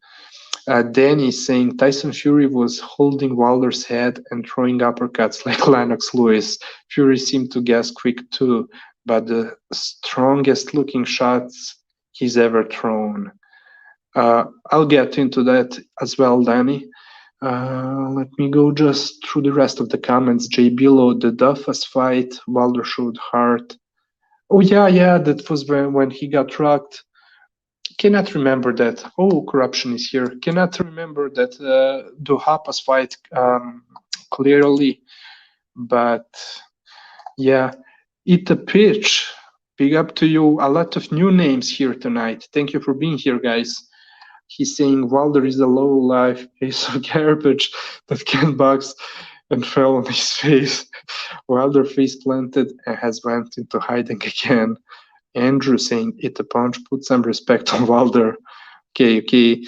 Danny saying Tyson Fury was holding Wilder's head and throwing uppercuts like Lennox Lewis. Fury seemed to guess quick too, but the strongest looking shots he's ever thrown. I'll get into that as well, Danny. Let me go just through the rest of the comments. Jay Billo, the Duffus fight, Wilder showed heart. Oh yeah, yeah, that was when he got rocked. Cannot remember that. Oh, corruption is here. Cannot remember that Duhaupas fight clearly, but yeah, Eat a Pitch. Big up to you. A lot of new names here tonight. Thank you for being here, guys. He's saying Wilder is a low-life piece of garbage that can't box and fell on his face. Wilder face planted and has went into hiding again. Andrew saying Eat a Punch, put some respect on Wilder. Okay, okay.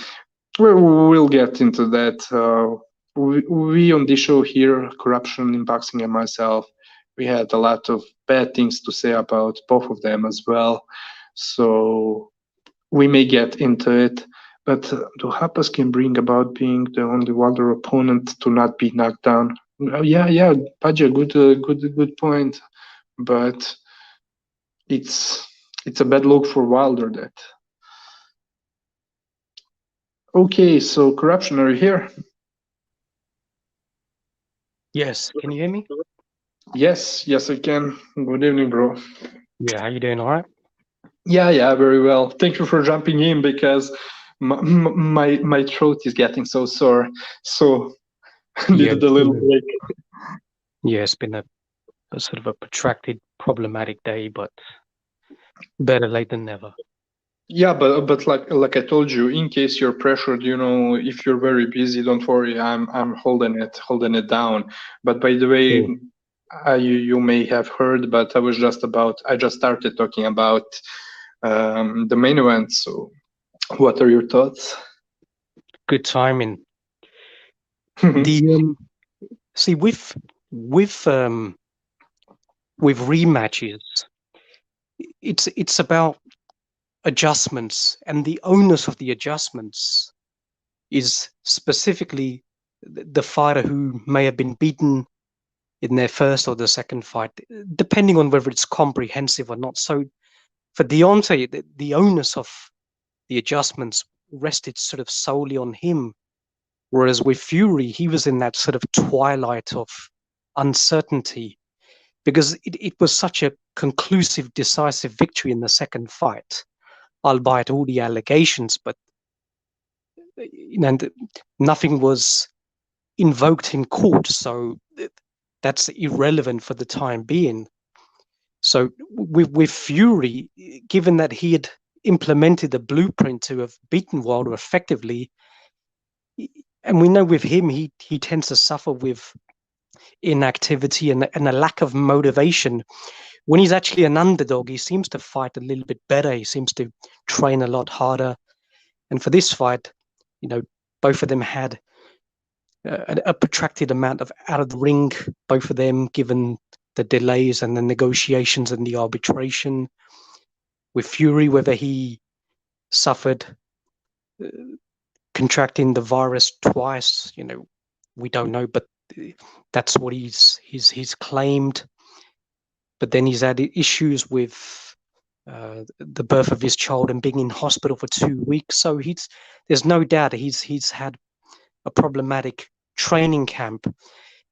We'll get into that. We on this show here, Corruption in Boxing and myself, we had a lot of bad things to say about both of them as well. So we may get into it. But Duhaupas can bring about being the only Wilder opponent to not be knocked down. Yeah, yeah, Paja, good point. But it's a bad look for Wilder. That. Okay, so Corruption, are you here? Yes, can you hear me? Yes, I can. Good evening, bro. Yeah, how you doing? All right? Yeah, very well. Thank you for jumping in because my throat is getting so sore, so Yeah, needed a little break. yeah, it's been a sort of a protracted, problematic day, but better late than never. Yeah, but like I told you, in case you're pressured, if you're very busy, don't worry. I'm holding it down. But by the way, Cool. you may have heard, but I just started talking about the main event. So, what are your thoughts? Good timing. The see with rematches, it's about adjustments, and the onus of the adjustments is specifically the fighter who may have been beaten in their first or the second fight, depending on whether it's comprehensive or not. So for Deontay, the onus of the adjustments rested sort of solely on him. Whereas with Fury, he was in that sort of twilight of uncertainty because it was such a conclusive, decisive victory in the second fight, albeit all the allegations, but nothing was invoked in court, so that's irrelevant for the time being. So with Fury, given that he had implemented the blueprint to have beaten Wilder effectively, and we know with him he tends to suffer with inactivity and a lack of motivation. When he's actually an underdog, he seems to fight a little bit better. He seems to train a lot harder. And for this fight, both of them had a protracted amount of out of the ring, both of them, given the delays and the negotiations and the arbitration. With Fury, whether he suffered contracting the virus twice, we don't know, but that's what he's claimed. But then he's had issues with the birth of his child and being in hospital for 2 weeks. So there's no doubt he's had a problematic training camp,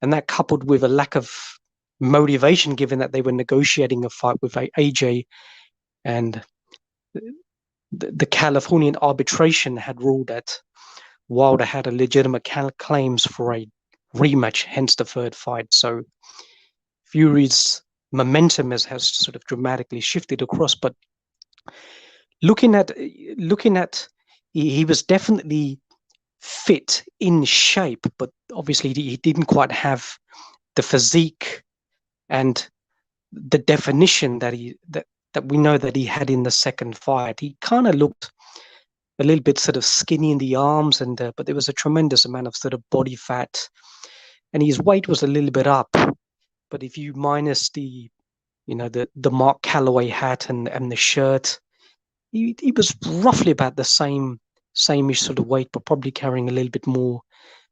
and that coupled with a lack of motivation, given that they were negotiating a fight with AJ, and the Californian arbitration had ruled that Wilder had a legitimate claims for a rematch, hence the third fight. So Fury's momentum has sort of dramatically shifted across. But looking at he was definitely fit, in shape, but obviously he didn't quite have the physique and the definition that we know that he had in the second fight. He kind of looked a little bit sort of skinny in the arms, but there was a tremendous amount of sort of body fat, and his weight was a little bit up. But if you minus the Mark Calloway hat and the shirt, he was roughly about the same-ish sort of weight, but probably carrying a little bit more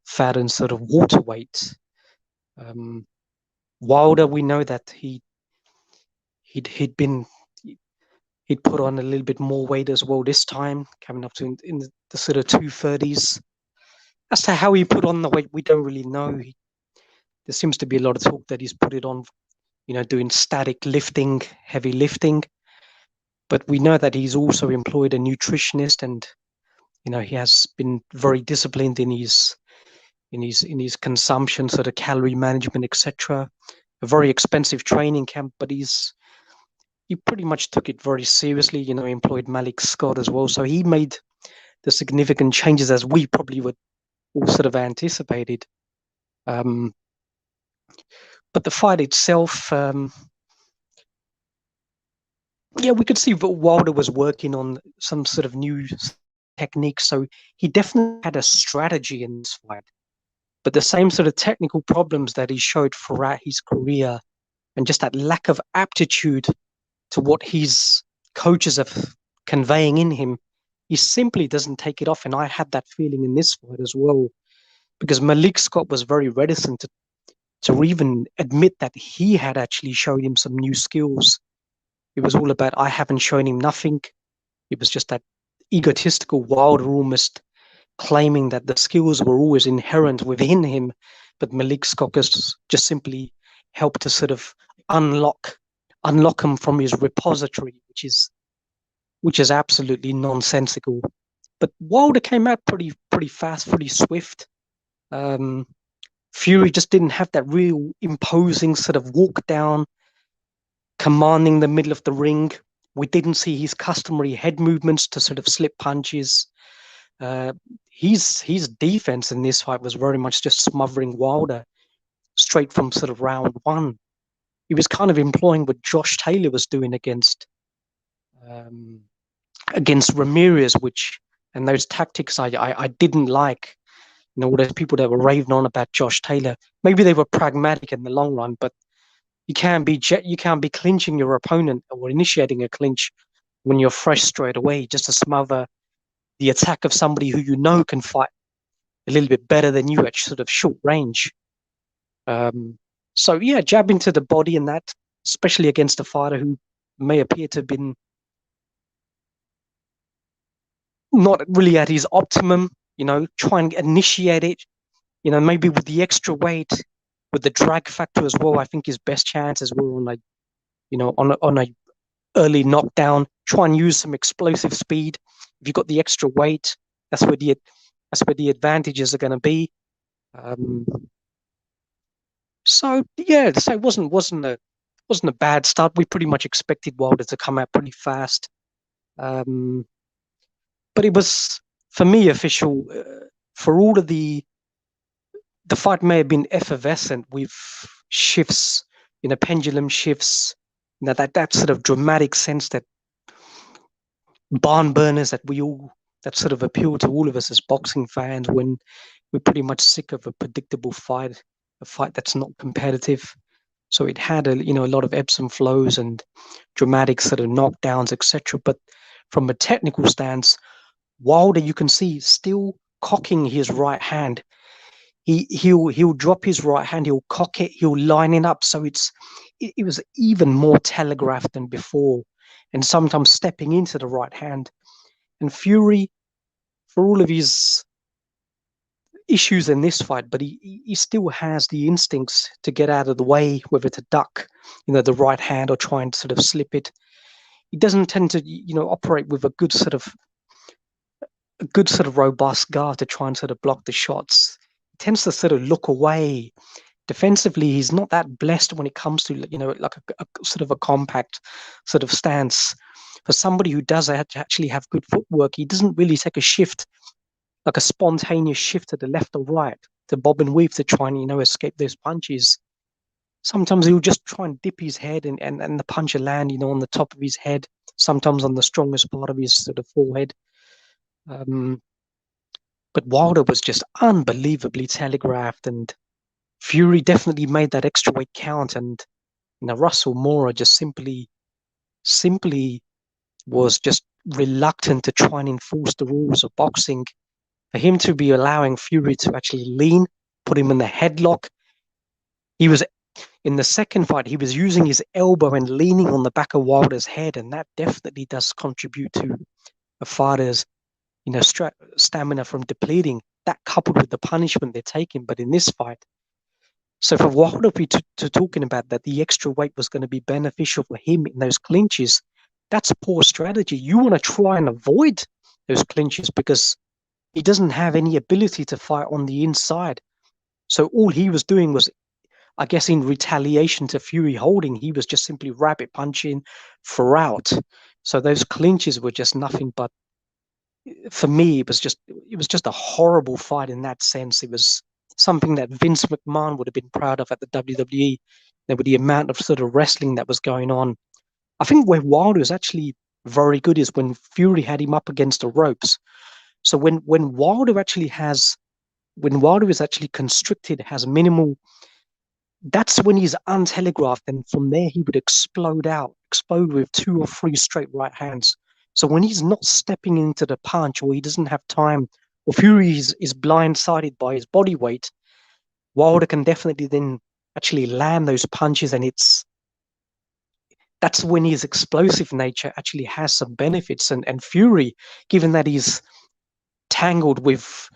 fat and sort of water weight. Wilder, we know that he'd put on a little bit more weight as well this time, coming up to in the sort of 230s. As to how he put on the weight, we don't really know. There seems to be a lot of talk that he's put it on, doing static lifting, heavy lifting. But we know that he's also employed a nutritionist, and he has been very disciplined in his consumption, sort of calorie management, etc. A very expensive training camp, but he pretty much took it very seriously. He employed Malik Scott as well, so he made the significant changes as we probably would all sort of anticipated. But the fight itself, we could see that Wilder was working on some sort of new techniques, so he definitely had a strategy in this fight. But the same sort of technical problems that he showed throughout his career, and just that lack of aptitude to what his coaches are conveying in him, he simply doesn't take it off. And I had that feeling in this fight as well, because Malik Scott was very reticent to even admit that he had actually showed him some new skills. It was all about, I haven't shown him nothing. It was just that egotistical Wilder almost claiming that the skills were always inherent within him, but Malik Scott just simply helped to sort of unlock him from his repository, which is absolutely nonsensical. But Wilder came out pretty fast, pretty swift. Fury just didn't have that real imposing sort of walk down, commanding the middle of the ring. We didn't see his customary head movements to sort of slip punches. His defense in this fight was very much just smothering Wilder straight from sort of round one. He was kind of employing what Josh Taylor was doing against Ramirez, and those tactics I didn't like. All those people that were raving on about Josh Taylor, maybe they were pragmatic in the long run, but you can't be clinching your opponent or initiating a clinch when you're fresh straight away, just to smother the attack of somebody who can fight a little bit better than you at sort of short range. So yeah, jab into the body, and that, especially against a fighter who may appear to have been not really at his optimum. try and initiate it, maybe with the extra weight, with the drag factor as well. I think his best chances were on a early knockdown. Try and use some explosive speed. If you've got the extra weight, that's where the advantages are going to be. Um, so yeah, so it wasn't a bad start. We pretty much expected Wilder to come out pretty fast. Um, but it was, for me, official. For all of the fight may have been effervescent with shifts, pendulum shifts, that sort of dramatic sense, that barn burners that sort of appeal to all of us as boxing fans when we're pretty much sick of a predictable fight, a fight that's not competitive. So it had a lot of ebbs and flows and dramatic sort of knockdowns, etc. But from a technical stance, Wilder, you can see, still cocking his right hand. He'll drop his right hand, he'll cock it, he'll line it up, so it was even more telegraphed than before, and sometimes stepping into the right hand. And Fury, for all of his issues in this fight, but he still has the instincts to get out of the way, whether to duck, the right hand or try and sort of slip it. He doesn't tend to, operate with a good sort of robust guard to try and sort of block the shots. He tends to sort of look away. Defensively, he's not that blessed when it comes to, like a sort of a compact sort of stance. For somebody who does actually have good footwork, he doesn't really take a shift, like a spontaneous shift to the left or right, to bob and weave to try and, escape those punches. Sometimes he'll just try and dip his head and the punch will land, on the top of his head, sometimes on the strongest part of his sort of forehead. But Wilder was just unbelievably telegraphed, and Fury definitely made that extra weight count. And Russell Mora just simply was just reluctant to try and enforce the rules of boxing. For him to be allowing Fury to actually lean, put him in the headlock. He was, in the second fight, he was using his elbow and leaning on the back of Wilder's head, and that definitely does contribute to a fighter's, stamina from depleting. That coupled with the punishment they're taking, but in this fight, so for Wilder to talking about that, the extra weight was going to be beneficial for him in those clinches, that's poor strategy. You want to try and avoid those clinches because he doesn't have any ability to fight on the inside. So all he was doing was, I guess, in retaliation to Fury holding, he was just simply rabbit punching throughout. So those clinches were just nothing but, for me, it was just a horrible fight in that sense. It was something that Vince McMahon would have been proud of at the WWE. There with the amount of sort of wrestling that was going on. I think where Wilder was actually very good is when Fury had him up against the ropes. So when Wilder is actually constricted, has minimal, that's when he's untelegraphed, and from there he would explode with 2 or 3 straight right hands. So when he's not stepping into the punch, or he doesn't have time, or Fury is blindsided by his body weight, Wilder can definitely then actually land those punches, and that's when his explosive nature actually has some benefits. And Fury, given that he's tangled with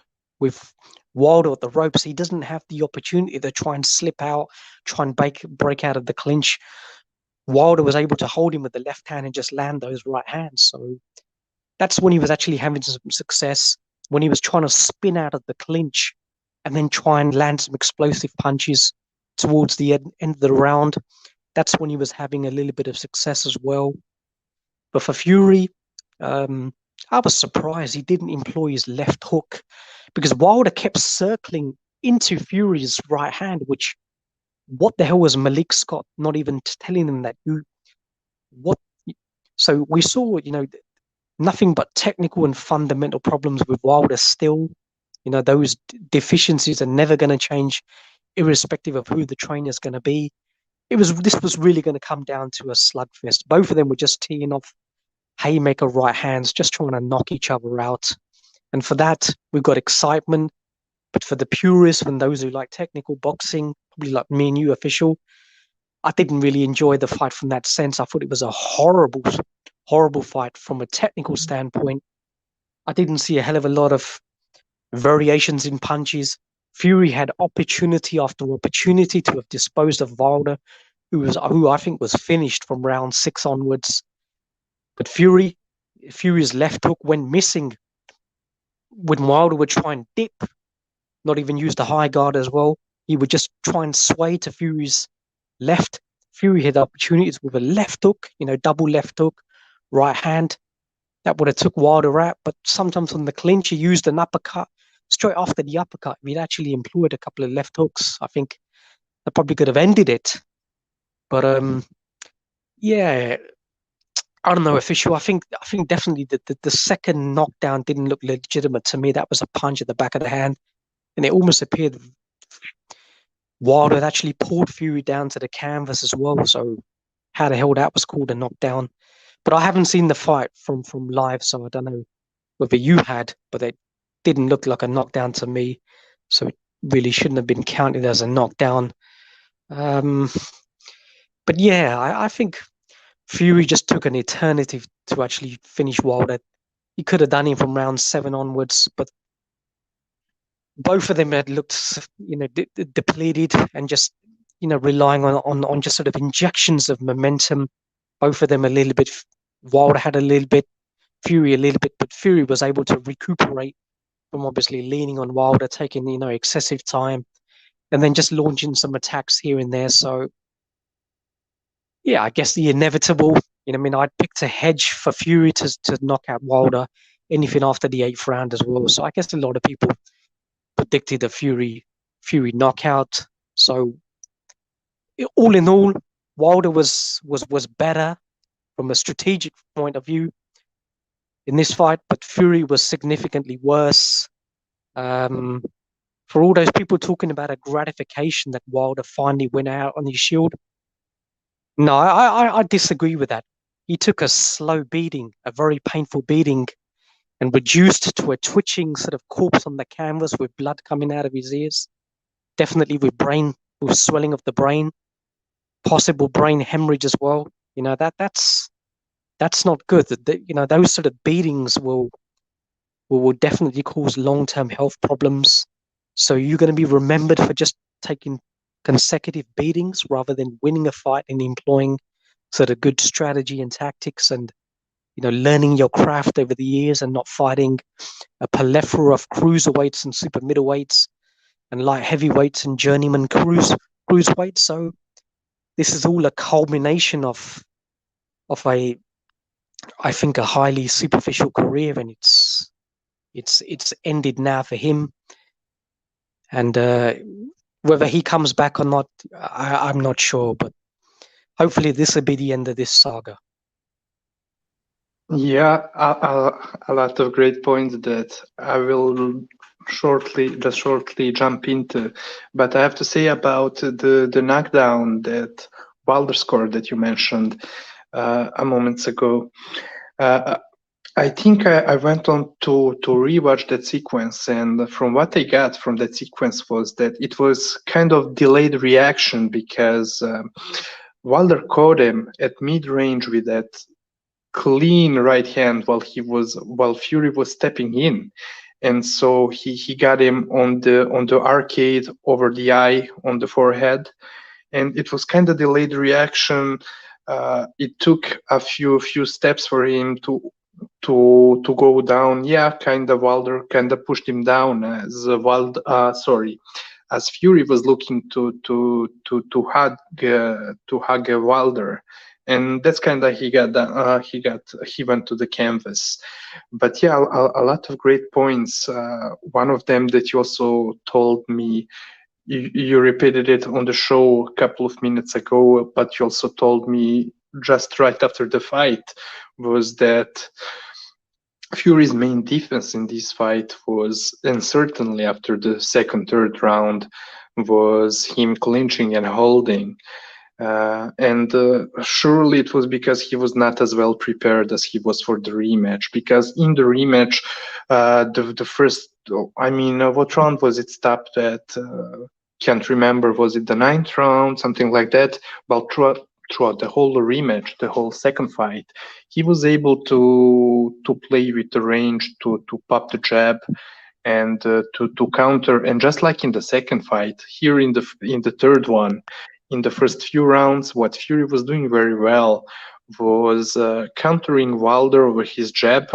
Wilder at the ropes, he doesn't have the opportunity to try and slip out, try and break out of the clinch. Wilder was able to hold him with the left hand and just land those right hands. So that's when he was actually having some success, when he was trying to spin out of the clinch and then try and land some explosive punches towards the end of the round. That's when he was having a little bit of success as well. But for Fury, I was surprised he didn't employ his left hook, because Wilder kept circling into Fury's right hand, which, what the hell was Malik Scott not even telling him that? So we saw, nothing but technical and fundamental problems with Wilder still. Those deficiencies are never going to change, irrespective of who the trainer is going to be. This was really going to come down to a slugfest. Both of them were just teeing off haymaker right hands, just trying to knock each other out. And for that, we've got excitement. But for the purists and those who like technical boxing, probably like me and you, official, I didn't really enjoy the fight from that sense. I thought it was a horrible, horrible fight from a technical standpoint. I didn't see a hell of a lot of variations in punches. Fury had opportunity after opportunity to have disposed of Wilder, who I think was finished from round 6 onwards. But Fury's left hook went missing when Wilder would try and dip, not even use the high guard as well. He would just try and sway to Fury's left. Fury had opportunities with a left hook, double left hook, right hand. That would have took Wilder out. But sometimes on the clinch, he used an uppercut. Straight after the uppercut, if he'd actually employed a couple of left hooks, I think that probably could have ended it. But yeah, I don't know, official. I think definitely the second knockdown didn't look legitimate to me. That was a punch at the back of the hand, and it almost appeared Wilder had actually pulled Fury down to the canvas as well. So how the hell that was called a knockdown? But I haven't seen the fight from live, so I don't know whether you had, but it didn't look like a knockdown to me. So it really shouldn't have been counted as a knockdown. But yeah, I think Fury just took an eternity to actually finish Wilder. He could have done it from round 7 onwards, but both of them had looked, depleted and just, relying on just sort of injections of momentum. Both of them a little bit. Wilder had a little bit, Fury a little bit, but Fury was able to recuperate from obviously leaning on Wilder, taking, excessive time, and then just launching some attacks here and there. So, yeah, I guess the inevitable. I'd picked a hedge for Fury to knock out Wilder, anything after the 8th round as well. So I guess a lot of people predicted a Fury knockout. So all in all, Wilder was better from a strategic point of view in this fight, but Fury was significantly worse. For all those people talking about a gratification that Wilder finally went out on his shield, no, I disagree with that. He took a slow beating, a very painful beating, and reduced to a twitching sort of corpse on the canvas with blood coming out of his ears. Definitely with swelling of the brain, possible brain hemorrhage as well. That's not good. Those sort of beatings will definitely cause long-term health problems. So you're going to be remembered for just taking consecutive beatings rather than winning a fight and employing sort of good strategy and tactics and learning your craft over the years and not fighting a plethora of cruiserweights and super middleweights and light heavyweights and journeyman cruiserweights. So this is all a culmination of I think a highly superficial career, and it's ended now for him. And whether he comes back or not, I'm not sure. But hopefully, this will be the end of this saga. Yeah, a lot of great points that I will shortly jump into. But I have to say about the knockdown that Wilder scored that you mentioned a moments ago. I think I went on to rewatch that sequence, and from what I got from that sequence was that it was kind of delayed reaction because Wilder caught him at mid-range with that clean right hand while Fury was stepping in, and so he got him on the arcade over the eye on the forehead, and it was kind of delayed reaction. It took a few steps for him to go down. Yeah, kind of Wilder kind of pushed him down as as Fury was looking to hug Wilder, and that's kind of he went to the canvas. But yeah, a lot of great points. One of them that you also told me, you repeated it on the show a couple of minutes ago, but you also told me just right after the fight, was that Fury's main defense in this fight was, and certainly after the second, third round, was him clinching and holding. And surely it was because he was not as well prepared as he was for the rematch. Because in the rematch, the first, what round was it stopped at? Can't remember. Was it the 9th round, something like that? Well, throughout the whole rematch, the whole second fight, he was able to play with the range, to pop the jab, and to counter. And just like in the second fight, here in the third one, in the first few rounds, what Fury was doing very well was countering Wilder with his jab,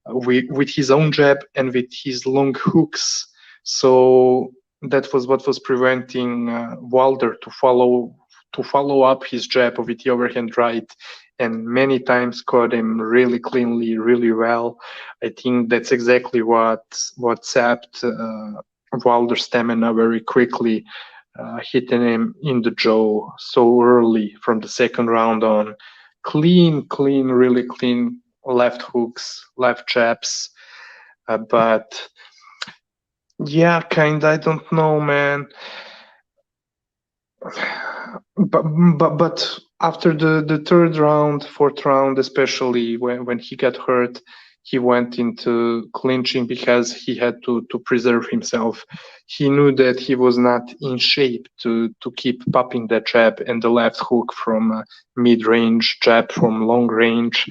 with his own jab and with his long hooks. So that was what was preventing Wilder to follow up his jab with the overhand right, and many times caught him really cleanly, really well. I think that's exactly what sapped Wilder's stamina very quickly, hitting him in the jaw so early from the second round on. Clean, really clean left hooks, left jabs. But yeah, kind. I don't know, man. But but after the third round, fourth round, especially when he got hurt, he went into clinching because he had to preserve himself. He knew that he was not in shape to keep popping that jab and the left hook from mid range, jab from long range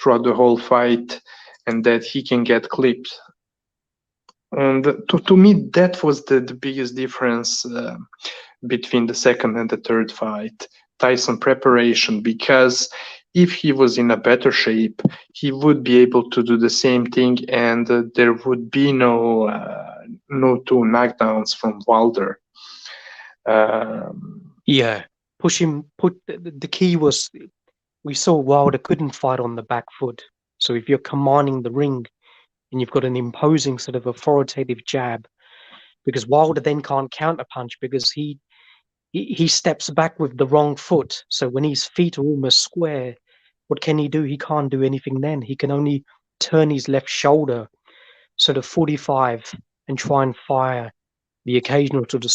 throughout the whole fight, and that he can get clipped. And to me, that was the biggest difference between the second and the third fight. Tyson preparation, because if he was in a better shape, he would be able to do the same thing, and there would be no two knockdowns from Wilder. Yeah, push him. The key was we saw Wilder couldn't fight on the back foot. So if you're commanding the ring and you've got an imposing sort of authoritative jab, because Wilder then can't counterpunch because he steps back with the wrong foot. So when his feet are almost square, what can he do? He can't do anything then. He can only turn his left shoulder sort of 45 and try and fire the occasional sort of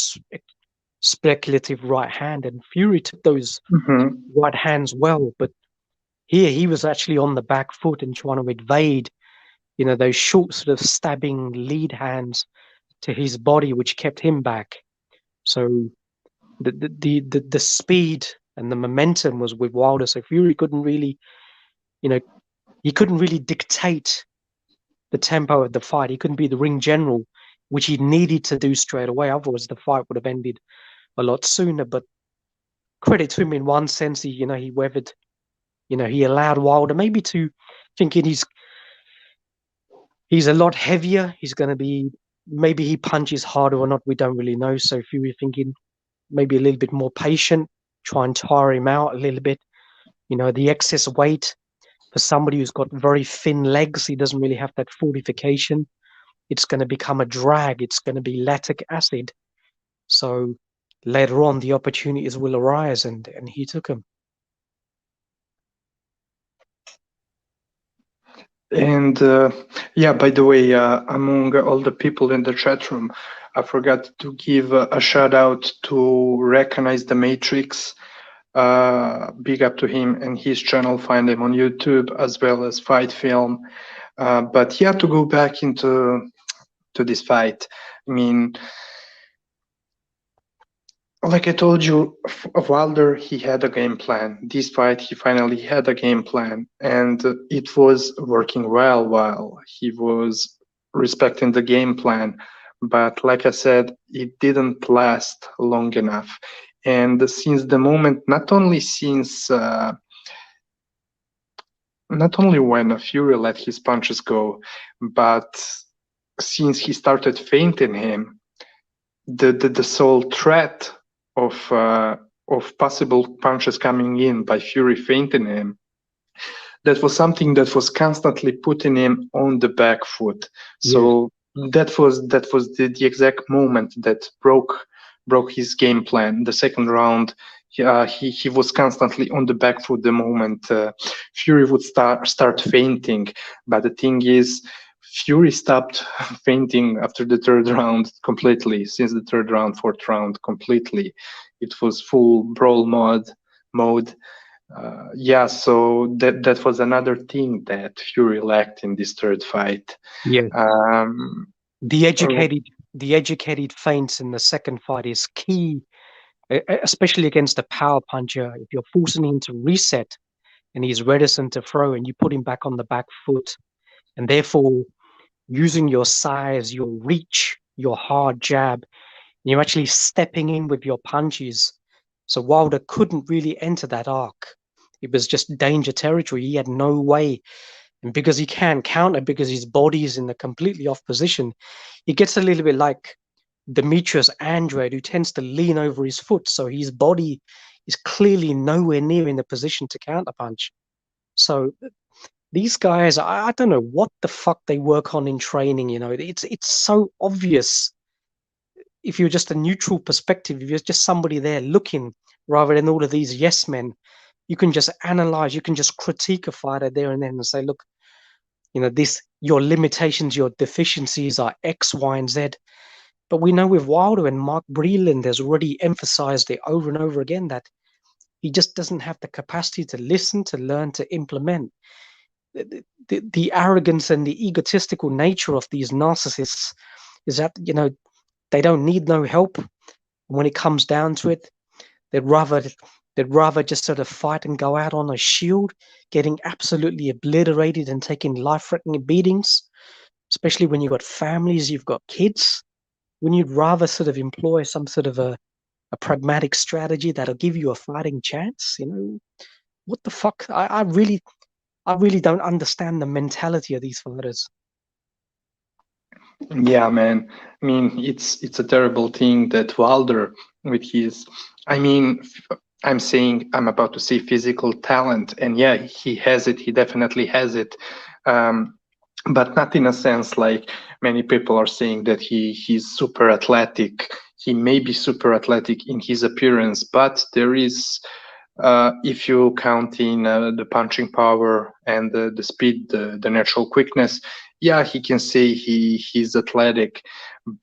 speculative right hand. And Fury took those right hands well, but here he was actually on the back foot and trying to evade, those short sort of stabbing lead hands to his body, which kept him back. So the speed and the momentum was with Wilder. So Fury couldn't really, he couldn't really dictate the tempo of the fight. He couldn't be the ring general, which he needed to do straight away. Otherwise, the fight would have ended a lot sooner. But credit to him in one sense, he weathered. He allowed Wilder maybe to thinking he's a lot heavier. He's going to be, maybe he punches harder or not. We don't really know. So Fury thinking maybe a little bit more patient, try and tire him out a little bit. The excess weight for somebody who's got very thin legs, he doesn't really have that fortification. It's going to become a drag. It's going to be lactic acid. So later on, the opportunities will arise, and he took them. And yeah, by the way, among all the people in the chat room, I forgot to give a shout out to Recognize the Matrix. Big up to him and his channel. Find him on YouTube as well as Fight Film. But yeah, to go back into this fight, I mean, like I told you, Wilder, he had a game plan. This fight, he finally had a game plan, and it was working well while he was respecting the game plan. But like I said, it didn't last long enough. And since the moment, not only when Fury let his punches go, but since he started feinting him, the sole threat of possible punches coming in by Fury feinting him, that was something that was constantly putting him on the back foot. So that was the exact moment that broke his game plan. The second round, he was constantly on the back foot the moment Fury would start feinting. But the thing is, Fury stopped feinting after the third round completely. Since the third round, fourth round, completely, it was full brawl mode. Yeah, so that was another thing that Fury lacked in this third fight. Yeah. The educated feints in the second fight is key, especially against a power puncher. If you're forcing him to reset and he's reticent to throw, and you put him back on the back foot, and therefore using your size, your reach, your hard jab, and you're actually stepping in with your punches. So Wilder couldn't really enter that arc. It was just danger territory. He had no way. And because he can't counter, because his body is in a completely off position, it gets a little bit like Demetrius Andrade, who tends to lean over his foot. So his body is clearly nowhere near in the position to counterpunch. So these guys, I don't know what the fuck they work on in training. It's so obvious. If you're just a neutral perspective, if you're just somebody there looking, rather than all of these yes men, you can just analyze, you can just critique a fighter there and then and say, look, this, your limitations, your deficiencies are X, Y, and Z. But we know with Wilder, and Mark Breland has already emphasized it over and over again, that he just doesn't have the capacity to listen, to learn, to implement. The arrogance and the egotistical nature of these narcissists is that, they don't need no help. When it comes down to it, they'd rather just sort of fight and go out on a shield, getting absolutely obliterated and taking life-threatening beatings, especially when you've got families, you've got kids. When you'd rather sort of employ some sort of a pragmatic strategy that'll give you a fighting chance, what the fuck? I really don't understand the mentality of these fighters. Yeah, man. I mean, it's a terrible thing that Wilder, with his, I mean, I'm about to say physical talent, and yeah, he has it. He definitely has it, um, but not in a sense like many people are saying that he's super athletic. He may be super athletic in his appearance, but there is. If you count in the punching power and the speed, the natural quickness, yeah, he can say he's athletic,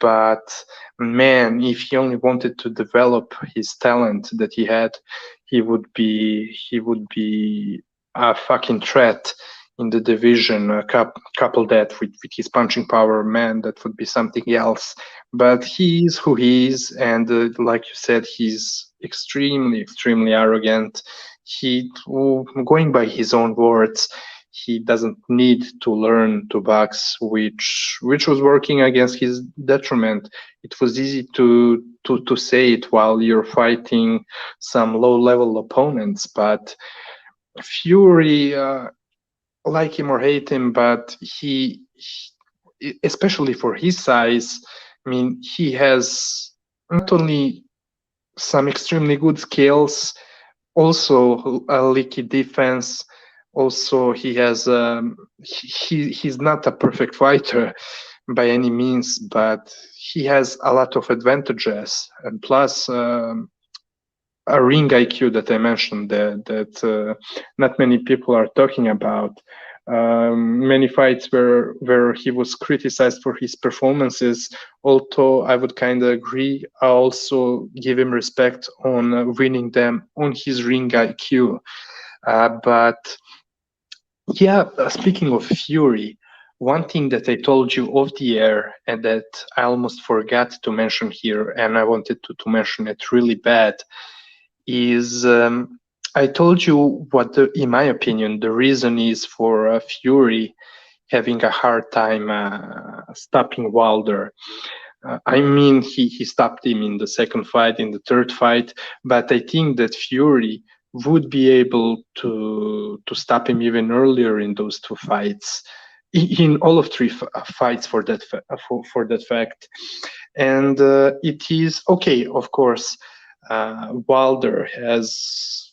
but man, if he only wanted to develop his talent that he had, he would be a fucking threat in the division. Couple that with his punching power, man, that would be something else. But he is who he is, and like you said, he's extremely arrogant. Going by his own words, he doesn't need to learn to box, which was working against his detriment. It was easy to say it while you're fighting some low level opponents, but Fury, like him or hate him, but especially for his size, I mean, he has not only some extremely good skills, also a leaky defense. Also, he has he's not a perfect fighter by any means, but he has a lot of advantages, and plus a ring IQ that I mentioned that not many people are talking about. Many fights where he was criticized for his performances, although I would kind of agree. I also give him respect on winning them on his ring IQ. But yeah, speaking of Fury, one thing that I told you off the air and that I almost forgot to mention here, and I wanted to mention it really bad, is I told you what, in my opinion, the reason is for Fury having a hard time stopping Wilder. I mean, he stopped him in the second fight, in the third fight, but I think that Fury would be able to stop him even earlier in those two fights, in all of three fights for that for that fact. And it is okay, of course. Wilder has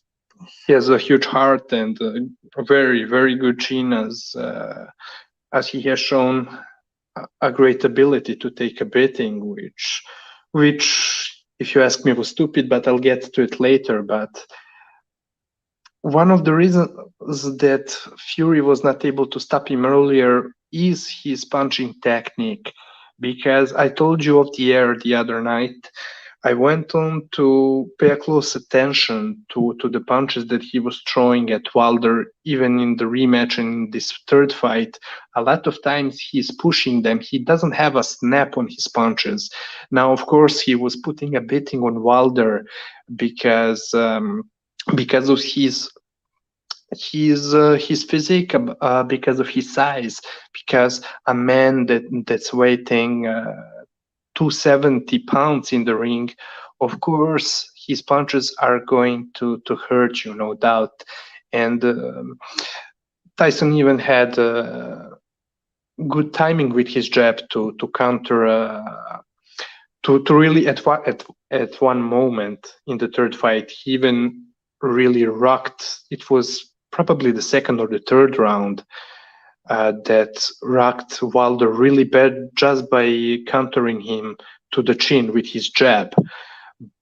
a huge heart and a very good chin, as he has shown a great ability to take a beating, which if you ask me was stupid, but I'll get to it later. But one of the reasons that Fury was not able to stop him earlier is his punching technique, because I told you off the air the other night, I went on to pay a close attention to the punches that he was throwing at Wilder, even in the rematch and in this third fight. A lot of times he's pushing them. He doesn't have a snap on his punches. Now, of course, he was putting a beating on Wilder because of his his physique, because of his size, because a man that's weighing 270 pounds in the ring, of course his punches are going to hurt you, no doubt. And Tyson even had good timing with his jab to counter, to really at one moment in the third fight he even really rocked. It was probably the second or the third round, that rocked Wilder really bad just by countering him to the chin with his jab.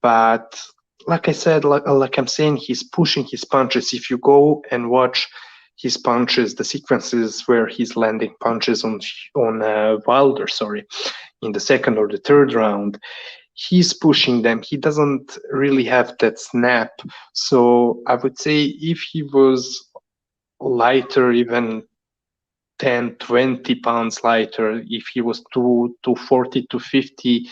But like I said, like I'm saying, he's pushing his punches. If you go and watch his punches, the sequences where he's landing punches on Wilder, sorry, in the second or the third round, he's pushing them. He doesn't really have that snap. So I would say if he was lighter, even 10, 20 pounds lighter, if he was 240 to 50,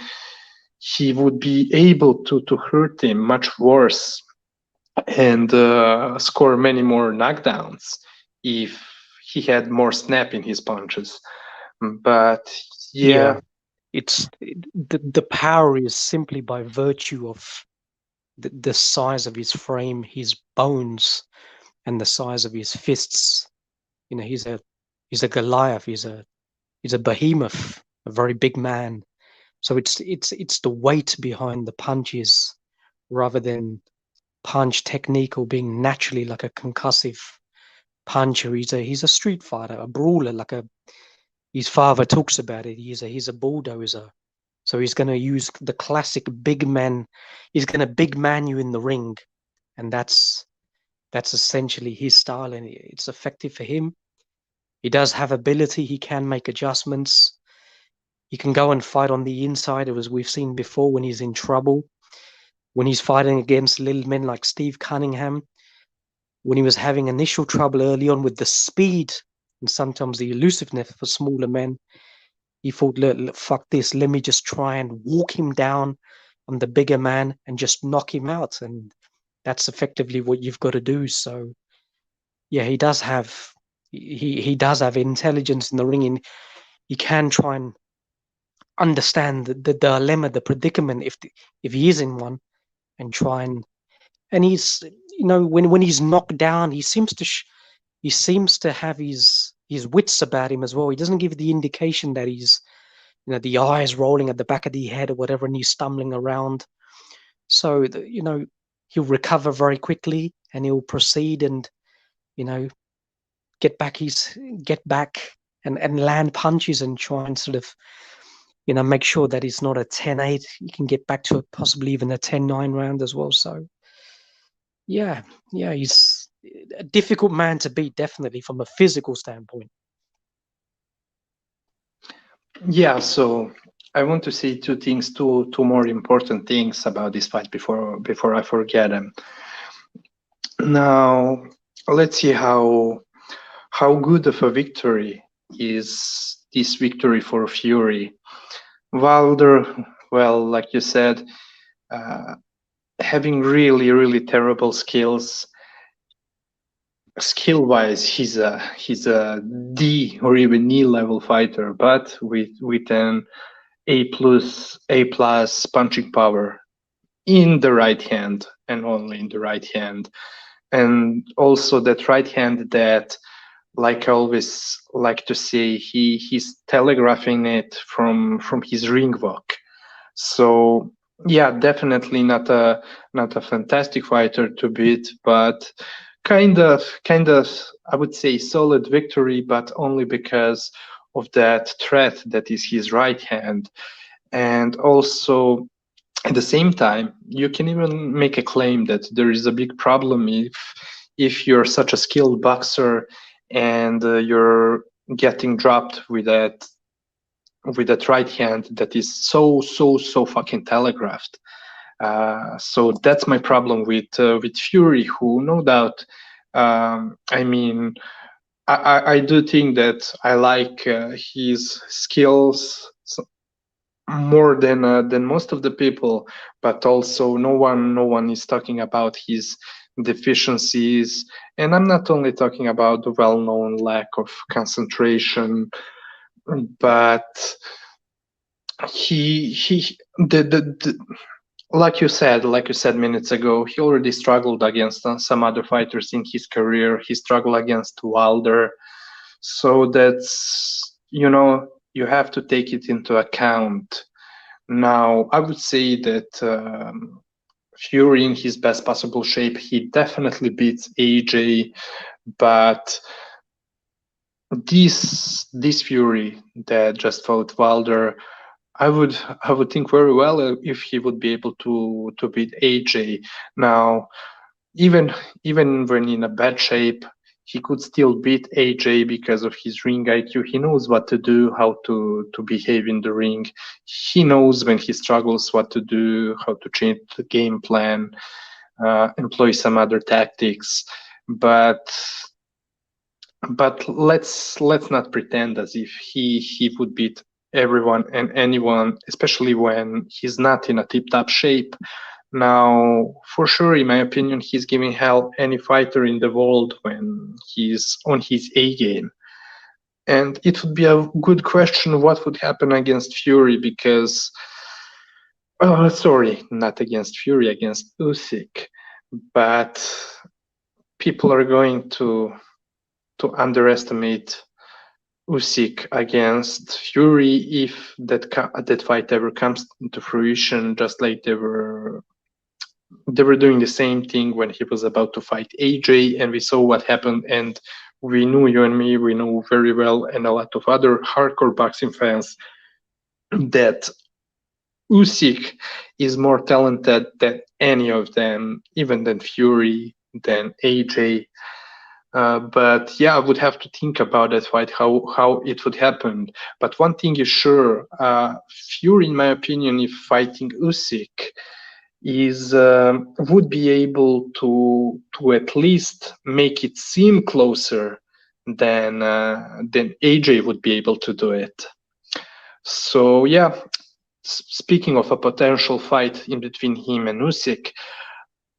he would be able to hurt him much worse and score many more knockdowns if he had more snap in his punches. But Yeah, yeah, it's the power is simply by virtue of the size of his frame, his bones, and the size of his fists. You know, he's a Goliath. He's a behemoth, a very big man. So it's the weight behind the punches rather than punch technique or being naturally like a concussive puncher. He's a street fighter, a brawler, like a his father talks about it. He's a bulldozer. So he's going to use the classic big man. He's going to big man you in the ring, and that's essentially his style, and it's effective for him. He does have ability. He can make adjustments. He can go and fight on the inside, as we've seen before when he's in trouble. When he's fighting against little men like Steve Cunningham, when he was having initial trouble early on with the speed and sometimes the elusiveness for smaller men, he thought, fuck this, let me just try and walk him down on the bigger man and just knock him out. And that's effectively what you've got to do. So yeah, he does have intelligence in the ring, and he can try and understand the dilemma, the predicament, if he is in one, and try and he's when he's knocked down, he seems to have his wits about him as well. He doesn't give the indication that he's the eyes rolling at the back of the head or whatever, and he's stumbling around. So he'll recover very quickly, and he'll proceed and you know get back and land punches and try and sort of make sure that it's not a 10-8. You can get back to possibly even a 10-9 round as well. So yeah, he's a difficult man to beat, definitely from a physical standpoint. yeah. So I want to say two more important things about this fight before I forget them. Now, let's see how good of a victory is this victory for Fury. Wilder, well, like you said, uh, having really, really terrible skills. Skill-wise, he's a D or even E level fighter, but with an A plus punching power in the right hand and only in the right hand, and also that right hand that, like I always like to say, he's telegraphing it from his ring walk. So yeah, definitely not a fantastic fighter to beat, but kind of I would say solid victory, but only because of that threat that is his right hand. And also at the same time, you can even make a claim that there is a big problem if you're such a skilled boxer and you're getting dropped with that right hand that is so fucking telegraphed. So that's my problem with Fury, who no doubt. I mean, I do think that I like his skills more than most of the people, but also no one is talking about his deficiencies. And I'm not only talking about the well-known lack of concentration, but he the like you said minutes ago, he already struggled against some other fighters in his career. He struggled against Wilder, so that's, you have to take it into account. Now, I would say that Fury in his best possible shape, he definitely beats AJ, but this Fury that just fought Wilder, I would think very well if he would be able to beat AJ. Now, even even when in a bad shape, he could still beat AJ because of his ring IQ. He knows what to do, how to behave in the ring. He knows when he struggles what to do, how to change the game plan, employ some other tactics. But let's not pretend as if he would beat everyone and anyone, especially when he's not in a tip-top shape. Now, for sure, in my opinion, he's giving hell any fighter in the world when he's on his A game. And it would be a good question what would happen against Fury because, sorry, not against Fury, against Usyk. But people are going to underestimate Usyk against Fury if that fight ever comes into fruition, just like they were doing the same thing when he was about to fight AJ, and we saw what happened. And we knew, you and me, we know very well, and a lot of other hardcore boxing fans, that Usyk is more talented than any of them, even than Fury, than AJ. But yeah, I would have to think about that fight, how it would happen. But one thing is sure, Fury, in my opinion, if fighting Usyk, is would be able to at least make it seem closer than AJ would be able to do it. So yeah, speaking of a potential fight in between him and Usyk,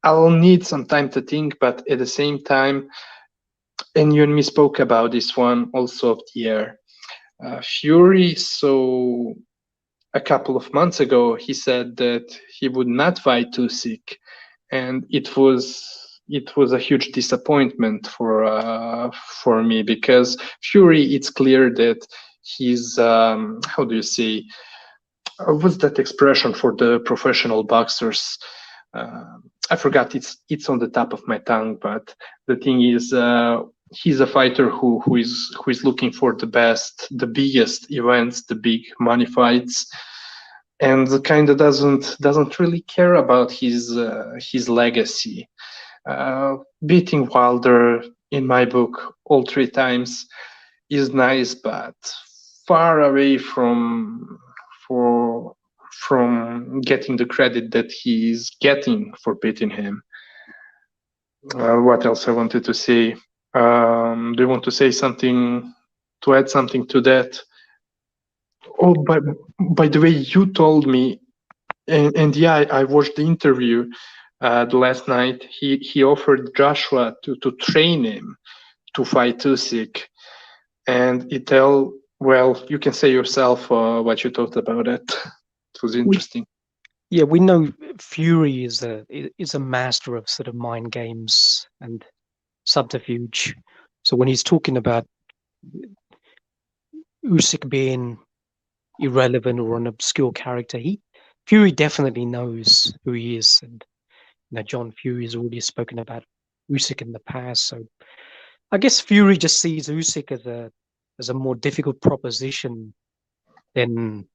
I'll need some time to think, but at the same time, and you and me spoke about this one also off the air. Fury, so a couple of months ago, he said that he would not fight Usyk, and it was a huge disappointment for me because Fury, it's clear that he's how do you say, what's that expression for the professional boxers? I forgot. It's on the top of my tongue, but the thing is, he's a fighter who is looking for the best, the biggest events, the big money fights, and kind of doesn't really care about his legacy. Beating Wilder, in my book, all three times is nice, but far away for from getting the credit that he's getting for beating him. What else I wanted to say? Do you want to say something, to add something to that? Oh, by the way, you told me, and yeah, I watched the interview the last night. He offered Joshua to train him to fight Usyk, and well, you can say yourself what you thought about it. It was We, interesting. yeah, we know Fury is a master of sort of mind games and subterfuge. So when he's talking about Usyk being irrelevant or an obscure character, Fury definitely knows who he is, and John Fury has already spoken about Usyk in the past. So I guess Fury just sees Usyk as a more difficult proposition than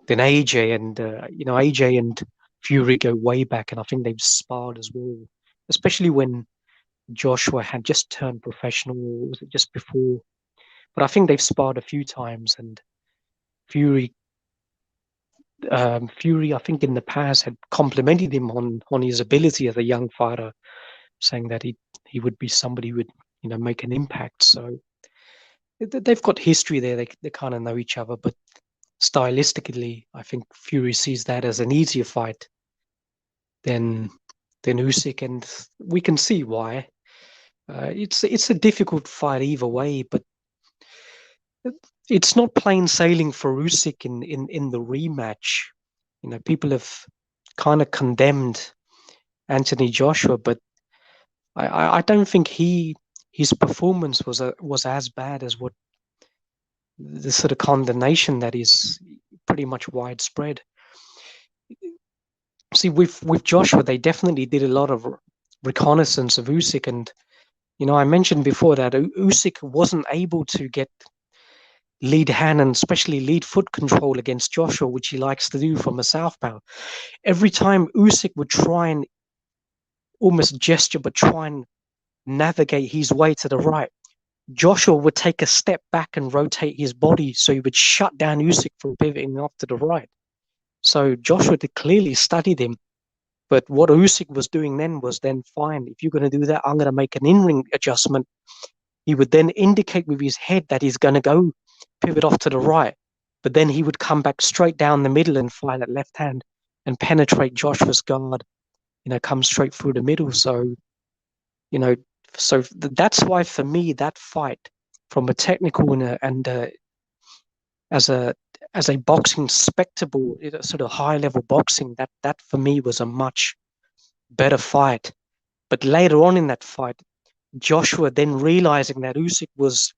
AJ, and AJ and Fury go way back, and I think they've sparred as well, especially when Joshua had just turned professional, or was it just before? But I think they've sparred a few times, and Fury, I think in the past had complimented him on his ability as a young fighter, saying that he would be somebody who would make an impact. So they've got history there. They kind of know each other, but stylistically, I think Fury sees that as an easier fight than than Usyk, and we can see why. It's a difficult fight either way, but it's not plain sailing for Usyk in the rematch. People have kind of condemned Anthony Joshua, but I don't think his performance was as bad as what the sort of condemnation that is pretty much widespread. See, with Joshua, they definitely did a lot of reconnaissance of Usyk, and I mentioned before that Usyk wasn't able to get lead hand and especially lead foot control against Joshua, which he likes to do from a southpaw. Every time Usyk would try and almost gesture, but try and navigate his way to the right, Joshua would take a step back and rotate his body so he would shut down Usyk from pivoting off to the right. So Joshua had clearly studied him. But what Usyk was doing then was fine. If you're going to do that, I'm going to make an in-ring adjustment. He would then indicate with his head that he's going to go pivot off to the right. But then he would come back straight down the middle and fire that left hand and penetrate Joshua's guard, come straight through the middle. So, that's why for me, that fight from a technical and as a boxing spectacle, sort of high level boxing, that for me was a much better fight. But later on in that fight, Joshua then realizing that Usyk was,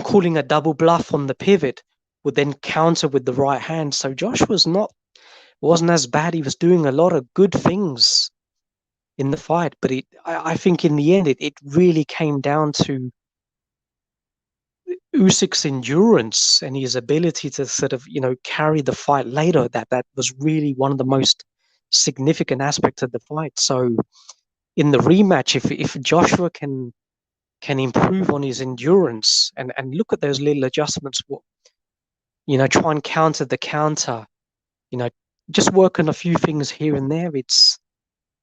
calling a double bluff on the pivot, would then counter with the right hand. So Joshua's wasn't as bad. He was doing a lot of good things in the fight, but I think in the end it really came down to Usyk's endurance and his ability to sort of, carry the fight later. That was really one of the most significant aspects of the fight. So in the rematch, if Joshua can improve on his endurance and look at those little adjustments, try and counter the counter, just work on a few things here and there.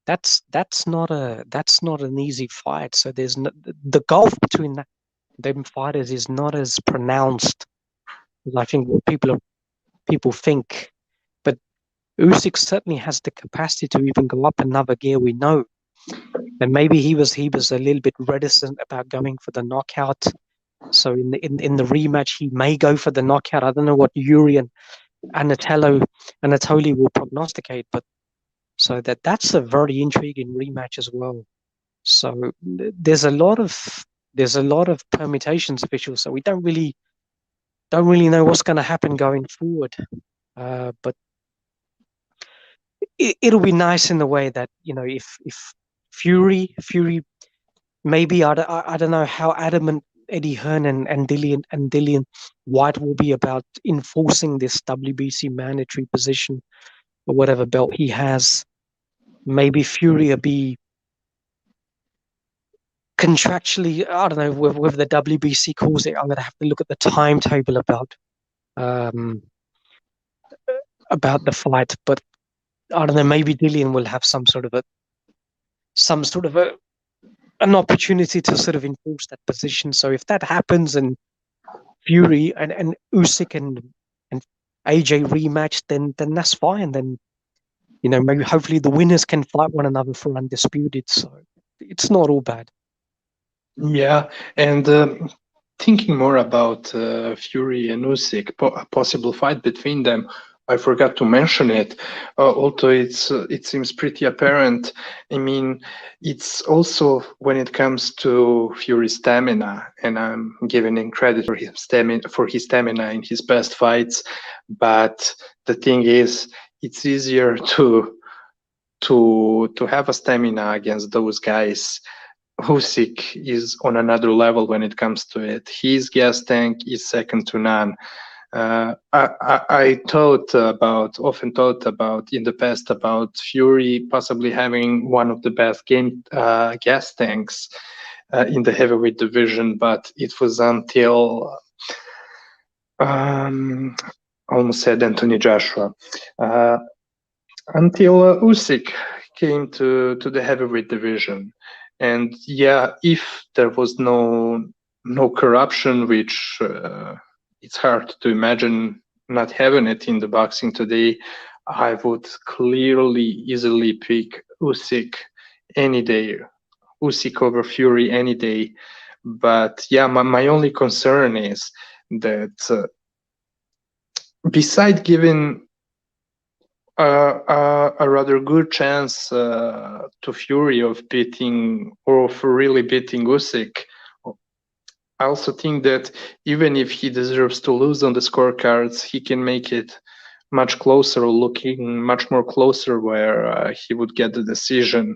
That's not an easy fight. So there's the gulf between them fighters is not as pronounced as I think what people think. But Usyk certainly has the capacity to even go up another gear. We know, and maybe he was a little bit reticent about going for the knockout. So in the rematch, he may go for the knockout. I don't know what Yuri and Anatoly will prognosticate, but so that's a very intriguing rematch as well. So there's a lot of permutations officials. So we don't really know what's going to happen going forward. But it'll be nice in the way that if Fury maybe I don't know how adamant Eddie Hearn and Dillian White will be about enforcing this WBC mandatory position or whatever belt he has. Maybe Fury will be contractually, I don't know, whether the WBC calls it. I'm going to have to look at the timetable about the fight, but I don't know. Maybe Dillian will have some sort of an opportunity to sort of enforce that position. So if that happens and Fury and Usyk and AJ rematch, then that's fine. Then maybe hopefully the winners can fight one another for undisputed. So it's not all bad. Yeah, and thinking more about Fury and Usyk, a possible fight between them, I forgot to mention it, although it seems pretty apparent. I mean, it's also when it comes to Fury's stamina, and I'm giving him credit for his stamina in his best fights. But the thing is, it's easier to have a stamina against those guys. Usyk is on another level when it comes to it. His gas tank is second to none. I often thought about in the past about Fury possibly having one of the best gas tanks in the heavyweight division, but it was until almost said Anthony Joshua, until Usyk came to the heavyweight division. And yeah, if there was no corruption, which it's hard to imagine not having it in the boxing today, I would easily pick Usyk any day. Usyk over Fury any day. But yeah, my only concern is that beside giving a rather good chance to Fury of beating or of really beating Usyk, I also think that even if he deserves to lose on the scorecards, he can make it much closer, looking much more closer, where he would get the decision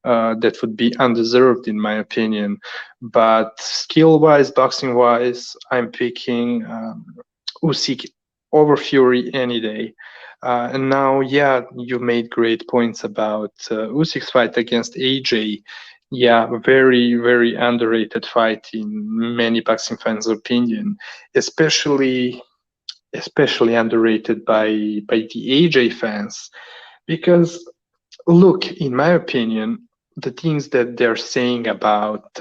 that would be undeserved, in my opinion. But skill-wise, boxing-wise, I'm picking Usyk over Fury any day. And now, yeah, you made great points about Usyk's fight against AJ. Yeah, very, very underrated fight in many boxing fans' opinion, especially underrated by the AJ fans. Because look, in my opinion, the things that they're saying about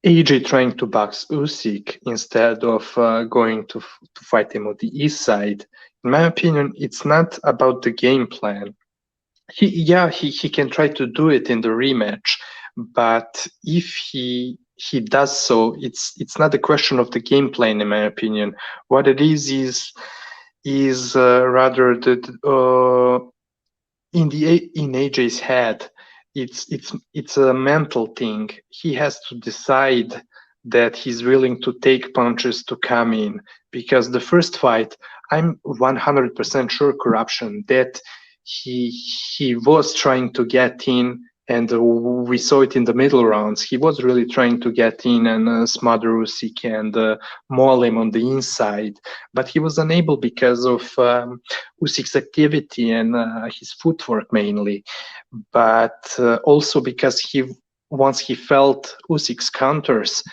AJ trying to box Usyk instead of going to fight him on the east side, in my opinion, it's not about the game plan. He can try to do it in the rematch, but if he does so, it's not a question of the game plan, in my opinion. What it is rather in AJ's head, it's a mental thing. He has to decide that he's willing to take punches to come in, because the first fight, I'm 100% sure, corruption, that he he was trying to get in, and we saw it in the middle rounds. He was really trying to get in and smother Usyk and maul him on the inside, but he was unable because of Usyk's activity and his footwork mainly, but also because once he felt Usyk's counters,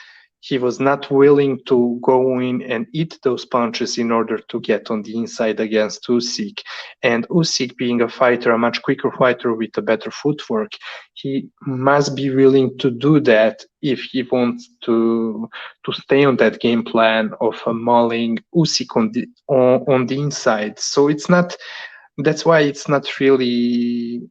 he was not willing to go in and eat those punches in order to get on the inside against Usyk. And Usyk, being a fighter, a much quicker fighter with a better footwork, he must be willing to do that if he wants to stay on that game plan of mauling Usyk on the inside. So it's not. That's why it's not really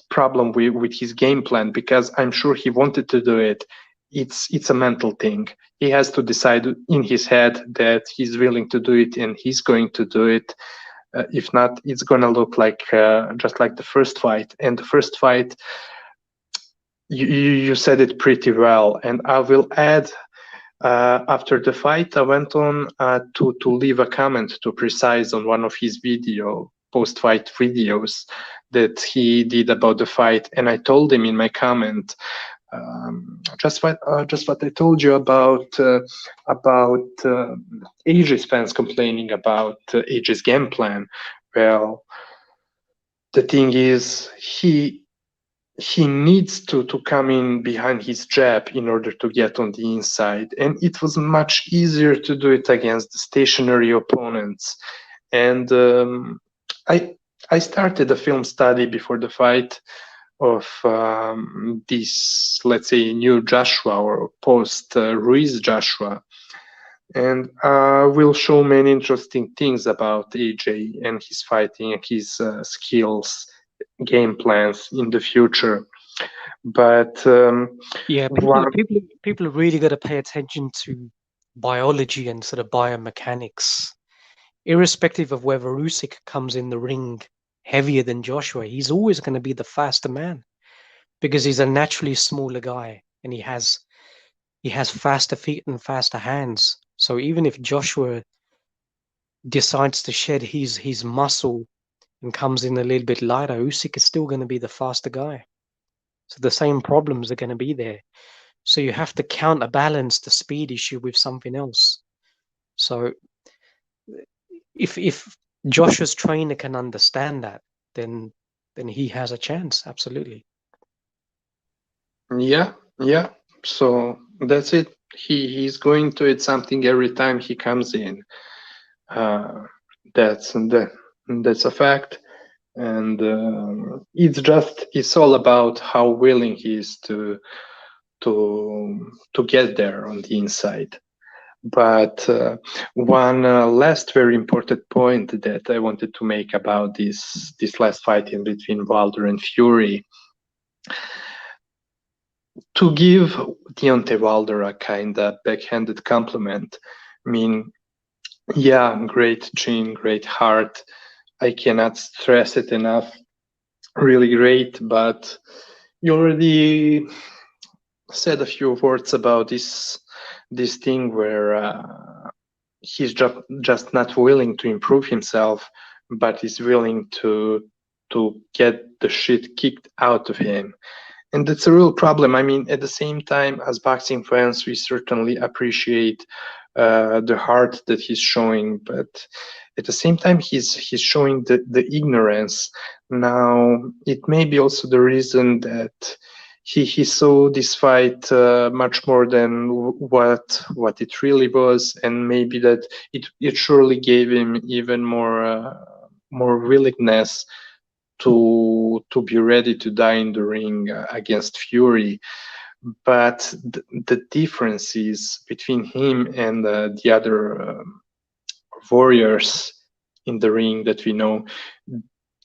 problem with his game plan, because I'm sure he wanted to do it. It's a mental thing. He has to decide in his head that he's willing to do it and he's going to do it. If not, it's gonna look like just like the first fight. And the first fight, you said it pretty well. And I will add, after the fight, I went on to leave a comment to Precise on one of his post-fight videos that he did about the fight, and I told him in my comment just what I told you about AJ's fans complaining about AJ's game plan. Well, the thing is, he needs to come in behind his jab in order to get on the inside, and it was much easier to do it against the stationary opponents. And I started a film study before the fight of this, let's say, new Joshua or post Ruiz Joshua, and will show many interesting things about AJ and his fighting and his skills, game plans in the future. But Yeah, one, people are really got to pay attention to biology and sort of biomechanics. Irrespective of whether Usyk comes in the ring heavier than Joshua, he's always going to be the faster man because he's a naturally smaller guy and he has faster feet and faster hands. So even if Joshua decides to shed his muscle and comes in a little bit lighter, Usyk is still going to be the faster guy. So the same problems are going to be there. So you have to counterbalance the speed issue with something else. So if Joshua's trainer can understand that, then he has a chance. Absolutely. yeah. So that's it. He's going to eat something every time he comes in. Uh, that's a fact, and it's all about how willing he is to get there on the inside. But one last very important point that I wanted to make about this last fight in between Wilder and Fury, to give Deontay Wilder a kind of backhanded compliment. I mean, yeah, great chin, great heart. I cannot stress it enough. Really great, but you already said a few words about this thing where he's just not willing to improve himself, but is willing to get the shit kicked out of him. And that's a real problem. I mean, at the same time, as boxing fans, we certainly appreciate the heart that he's showing, but at the same time, he's showing the ignorance. Now, it may be also the reason that he saw this fight much more than what it really was, and maybe that it surely gave him even more willingness to be ready to die in the ring against Fury. But the differences between him and the other warriors in the ring that we know,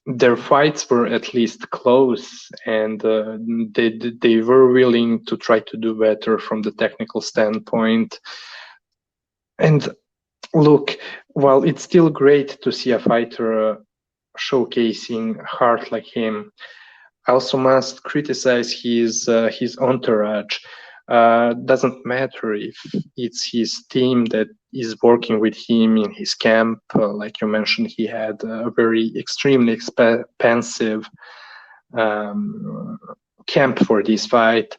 their fights were at least close, and they were willing to try to do better from the technical standpoint. And look, while it's still great to see a fighter showcasing heart like him, I also must criticize his entourage. Doesn't matter if it's his team that is working with him in his camp. Like you mentioned, he had a very extremely expensive um, camp for this fight,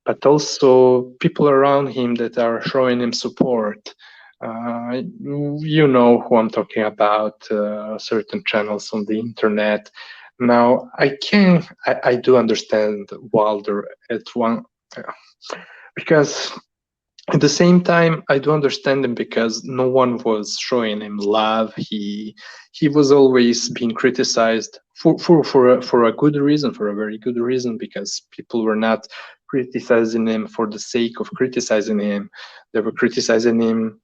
but also people around him that are showing him support. You know who I'm talking about, certain channels on the internet. Now, I do understand Wilder at one, because at the same time, I do understand him because no one was showing him love. He was always being criticized for a good reason, for a very good reason, because people were not criticizing him for the sake of criticizing him. They were criticizing him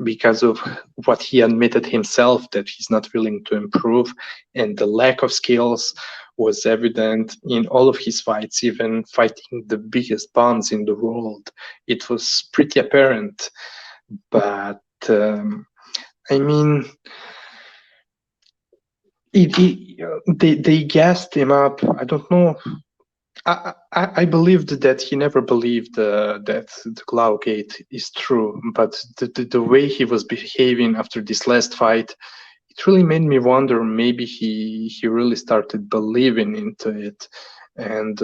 because of what he admitted himself, that he's not willing to improve, and the lack of skills was evident in all of his fights, even fighting the biggest bonds in the world. It was pretty apparent. But I mean, they gassed him up. I don't know. I believed that he never believed that the Glowgate is true, but the way he was behaving after this last fight, it really made me wonder. Maybe he really started believing into it. And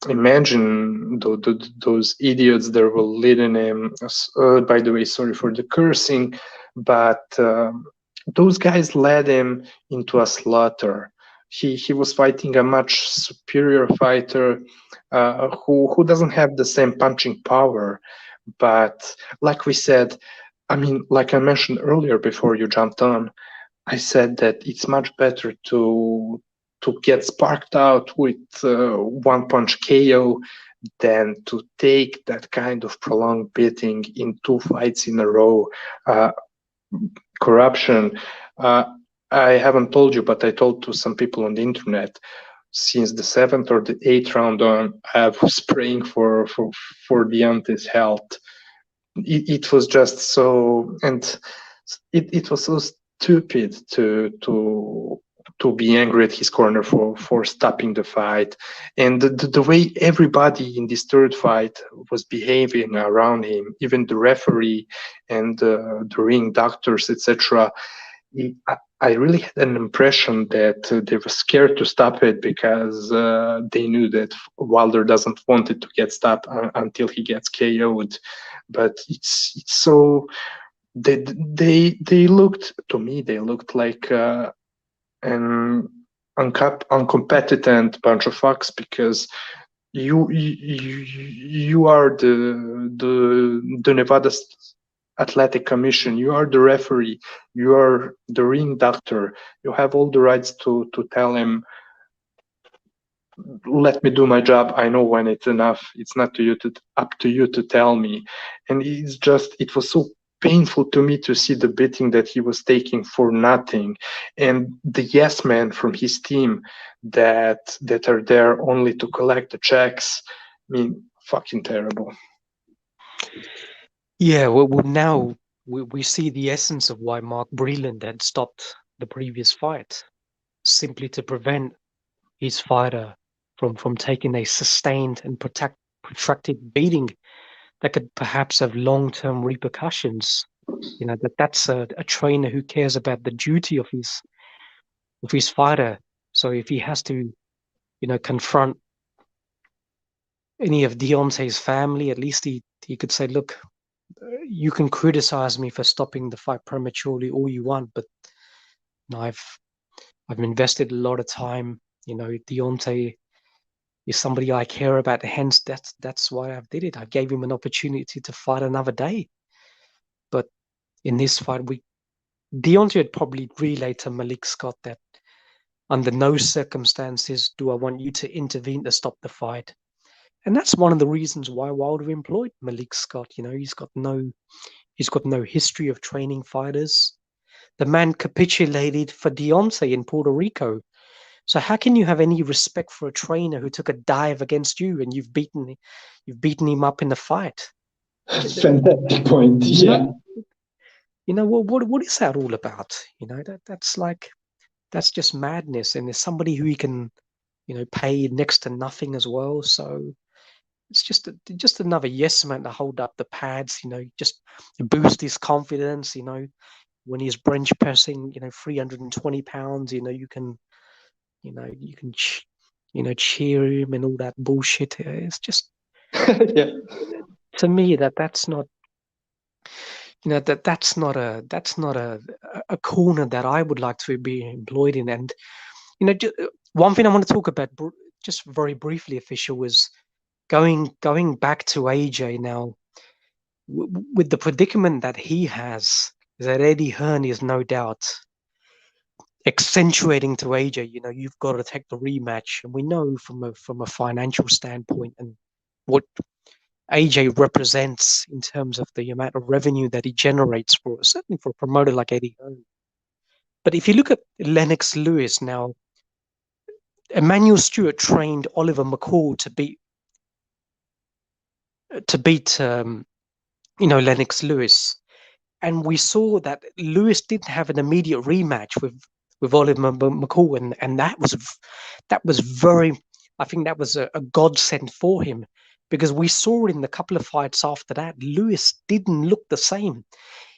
imagine those idiots that were leading him. By the way, sorry for the cursing, but those guys led him into a slaughter. He was fighting a much superior fighter who doesn't have the same punching power. But like we said, I mean, like I mentioned earlier before you jumped on, I said that it's much better to get sparked out with one punch KO than to take that kind of prolonged beating in two fights in a row. Uh, Corruption. Uh, I haven't told you, but I told to some people on the internet. Since the seventh or the eighth round on, I was praying for Deontay's health. It was just so, and it was so stupid to be angry at his corner for stopping the fight, and the way everybody in this third fight was behaving around him, even the referee and the ring doctors, etc. I really had an impression that they were scared to stop it because they knew that Wilder doesn't want it to get stopped until he gets KO'd. But it's so they looked to me, they looked like an uncompetent bunch of fucks, because you are the Nevada Athletic Commission. You are the referee. You are the ring doctor. You have all the rights to tell him, let me do my job. I know when it's enough. It's not to you to up to you to tell me. And it was so painful to me to see the beating that he was taking for nothing, and the yes men from his team that are there only to collect the checks. I mean, fucking terrible. Yeah, well now we see the essence of why Mark Breland had stopped the previous fight, simply to prevent his fighter from taking a sustained and protracted beating that could perhaps have long-term repercussions. That's a trainer who cares about the duty of his fighter. So if he has to, confront any of Deontay's family, at least he could say, look, you can criticize me for stopping the fight prematurely all you want, but I've invested a lot of time. Deontay is somebody I care about. Hence, that's why I did it. I gave him an opportunity to fight another day. But in this fight, Deontay had probably relayed to Malik Scott that under no circumstances do I want you to intervene to stop the fight. And that's one of the reasons why Wilder employed Malik Scott. He's got no history of training fighters. The man capitulated for Deontay in Puerto Rico. So how can you have any respect for a trainer who took a dive against you and you've beaten him up in the fight? Fantastic point. You Yeah. know, what is that all about? That's just madness. And there's somebody who he can, pay next to nothing as well. So it's just another yes man to hold up the pads, just boost his confidence, when he's bench pressing, 320 pounds, you can cheer him and all that bullshit. It's just, Yeah. to me, that's not, that's not a corner that I would like to be employed in. And one thing I want to talk about just very briefly, official, was going back to AJ now. With the predicament that he has, that Eddie Hearn is no doubt accentuating to AJ. You've got to take the rematch, and we know from a financial standpoint and what AJ represents in terms of the amount of revenue that he generates, for certainly for a promoter like Eddie Hearn. But if you look at Lennox Lewis now, Emmanuel Stewart trained Oliver McCall to beat Lennox Lewis, and we saw that Lewis didn't have an immediate rematch with Oliver McCall, and that was very. I think that was a godsend for him, because we saw in the couple of fights after that, Lewis didn't look the same.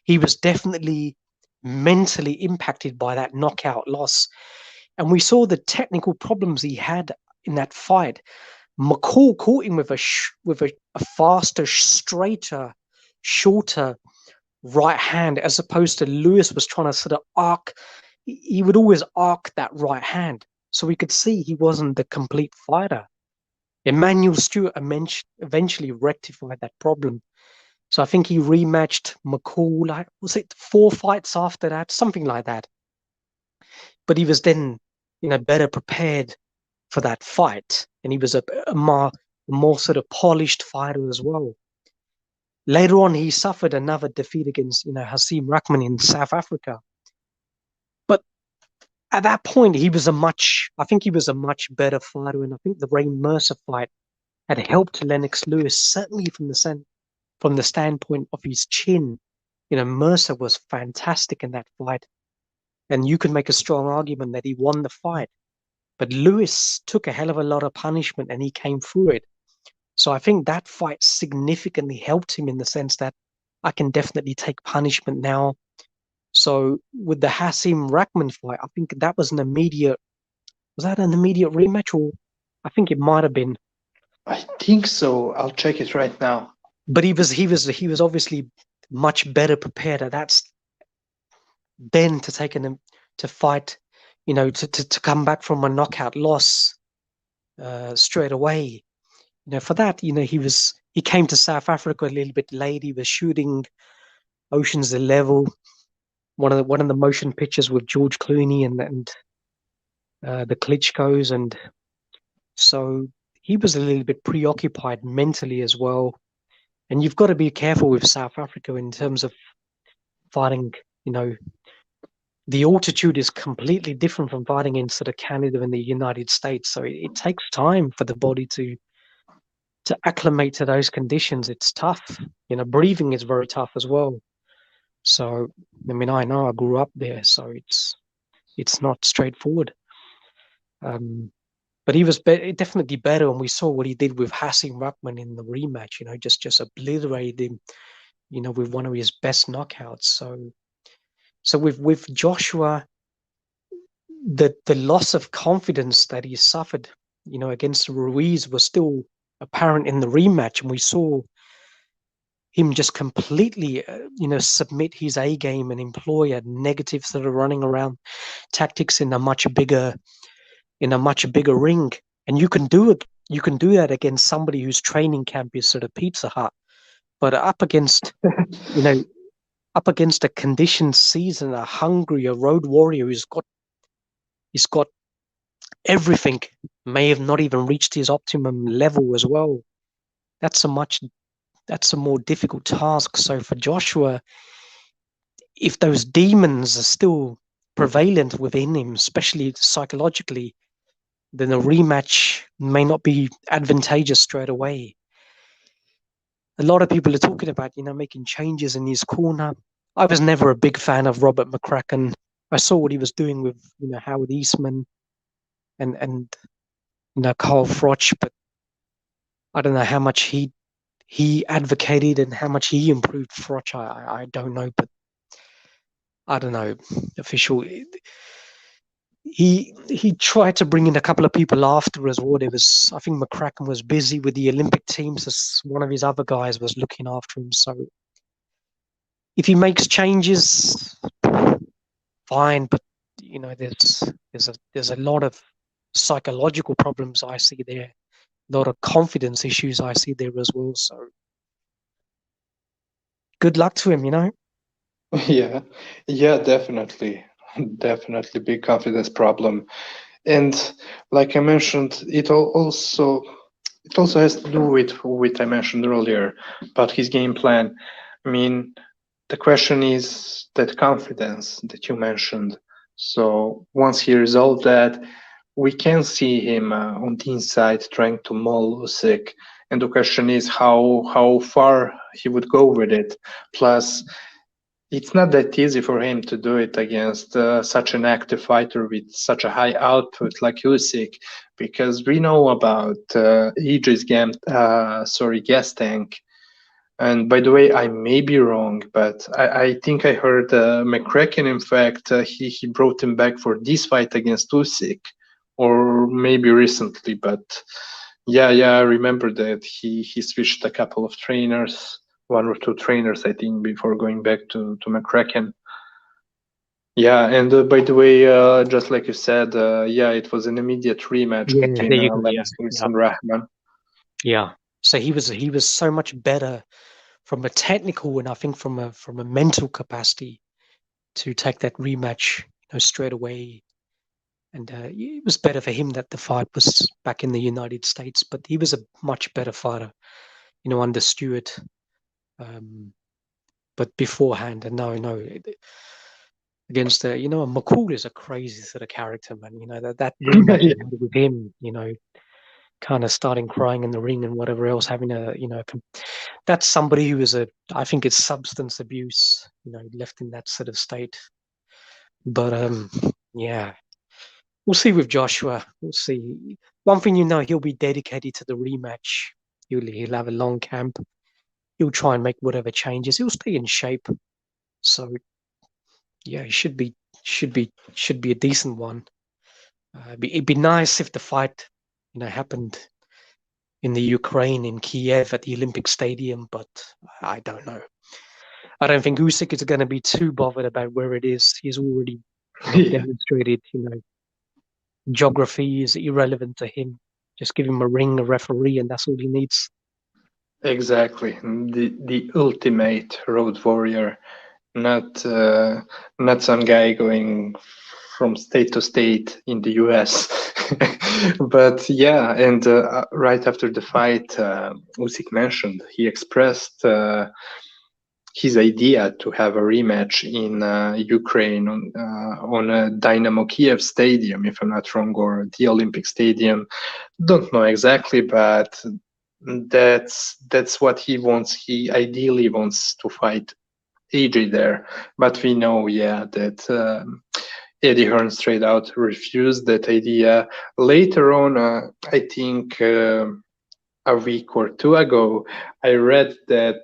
He was definitely mentally impacted by that knockout loss, and we saw the technical problems he had in that fight. McCall caught him with a faster, straighter, shorter right hand, as opposed to Lewis was trying to sort of arc. He would always arc that right hand, so we could see he wasn't the complete fighter. Emmanuel Stewart eventually rectified that problem. So I think he rematched McCall, like, was it 4 fights after that? Something like that. But he was then, better prepared for that fight. And he was a more sort of polished fighter as well. Later on, he suffered another defeat against, Hasim Rahman in South Africa. But at that point, I think he was a much better fighter. And I think the Ray Mercer fight had helped Lennox Lewis, certainly from the standpoint of his chin. Mercer was fantastic in that fight. And you could make a strong argument that he won the fight. But Lewis took a hell of a lot of punishment and he came through it. So I think that fight significantly helped him in the sense that I can definitely take punishment now. So with the Hasim Rahman fight, I think was that an immediate rematch, or I think it might have been. I think so. I'll check it right now. But he was obviously much better prepared at that then to fight, to come back from a knockout loss straight away. For that, he came to South Africa a little bit late. He was shooting Ocean's 11, one of the motion pictures with George Clooney and the Klitschko's, and so he was a little bit preoccupied mentally as well. And you've got to be careful with South Africa in terms of fighting, you know, the altitude is completely different from fighting in sort of Canada and the United States. So it takes time for the body to acclimate to those conditions. It's tough. You know, breathing is very tough as well. So I mean, I know I grew up there, so it's not straightforward. Um, but he was definitely better, and we saw what he did with Hasim Rahman in the rematch. You know, just obliterated him. You know, with one of his best knockouts. So with Joshua, the loss of confidence that he suffered, you know, against Ruiz was still apparent in the rematch, and we saw him just completely, you know, submit his A game and employ a negative sort of running around tactics in a much bigger ring. And you can do it. You can do that against somebody whose training camp is sort of Pizza Hut, but you know, up against a conditioned season, a hungry, a road warrior he's got everything, may have not even reached his optimum level as well. That's a much that's a more difficult task. So for Joshua, if those demons are still prevalent within him, especially psychologically, then a rematch may not be advantageous straight away. A lot of people are talking about, you know, making changes in his corner. I was never a big fan of Robert McCracken. I saw what he was doing with, you know, Howard Eastman and you know, Carl Froch, but I don't know how much he advocated and how much he improved Froch. I don't know, but I don't know. Official. He tried to bring in a couple of people after as well. There was, I think McCracken was busy with the Olympic teams, as one of his other guys was looking after him. So if he makes changes, fine. But you know, there's a lot of psychological problems I see there, a lot of confidence issues I see there as well. So good luck to him, you know. Yeah, yeah, definitely. Definitely big confidence problem. And like I mentioned, it also has to do with what I mentioned earlier about his game plan. I mean, the question is that confidence that you mentioned. So once he resolved that, we can see him on the inside trying to maul Usyk, and the question is how far he would go with it. Plus, it's not that easy for him to do it against such an active fighter with such a high output like Usyk, because we know about Idris gas tank. And by the way, I may be wrong, but I think I heard McCracken. In fact, he brought him back for this fight against Usyk, or maybe recently. But yeah, I remember that he switched a couple of trainers, one or two trainers, I think, before going back to McCracken. Yeah, and by the way, just like you said, yeah, it was an immediate rematch Yeah, there between you go. Yeah, Lance yeah, and Rahman. yeah. So he was so much better from a technical and I think from a mental capacity to take that rematch, you know, straight away. And it was better for him that the fight was back in the United States, but he was a much better fighter, you know, under Stewart. Um, but beforehand, and no, against you know, McCall is a crazy sort of character, man. You know that rematch he had with him, you know, kind of starting crying in the ring and whatever else, having a, you know, that's somebody who is I think it's substance abuse, you know, left in that sort of state. But yeah, we'll see with Joshua. We'll see. One thing you know, he'll be dedicated to the rematch. He'll have a long camp. He'll try and make whatever changes. He'll stay in shape. So yeah, it should be a decent one. It'd be nice if the fight, you know, happened in the Ukraine in Kiev at the Olympic Stadium, but I don't know. I don't think Usyk is going to be too bothered about where it is. He's already, you know, Yeah, demonstrated, you know, geography is irrelevant to him. Just give him a ring, a referee, and that's all he needs. exactly. The ultimate road warrior, not not some guy going from state to state in the US. But yeah, and right after the fight, Usyk mentioned he expressed his idea to have a rematch in Ukraine on a Dynamo Kiev stadium, if I'm not wrong, or the Olympic Stadium. Don't know exactly, but that's what he wants. He ideally wants to fight AJ there, but we know, yeah, that Eddie Hearn straight out refused that idea. Later on, I think a week or two ago, I read that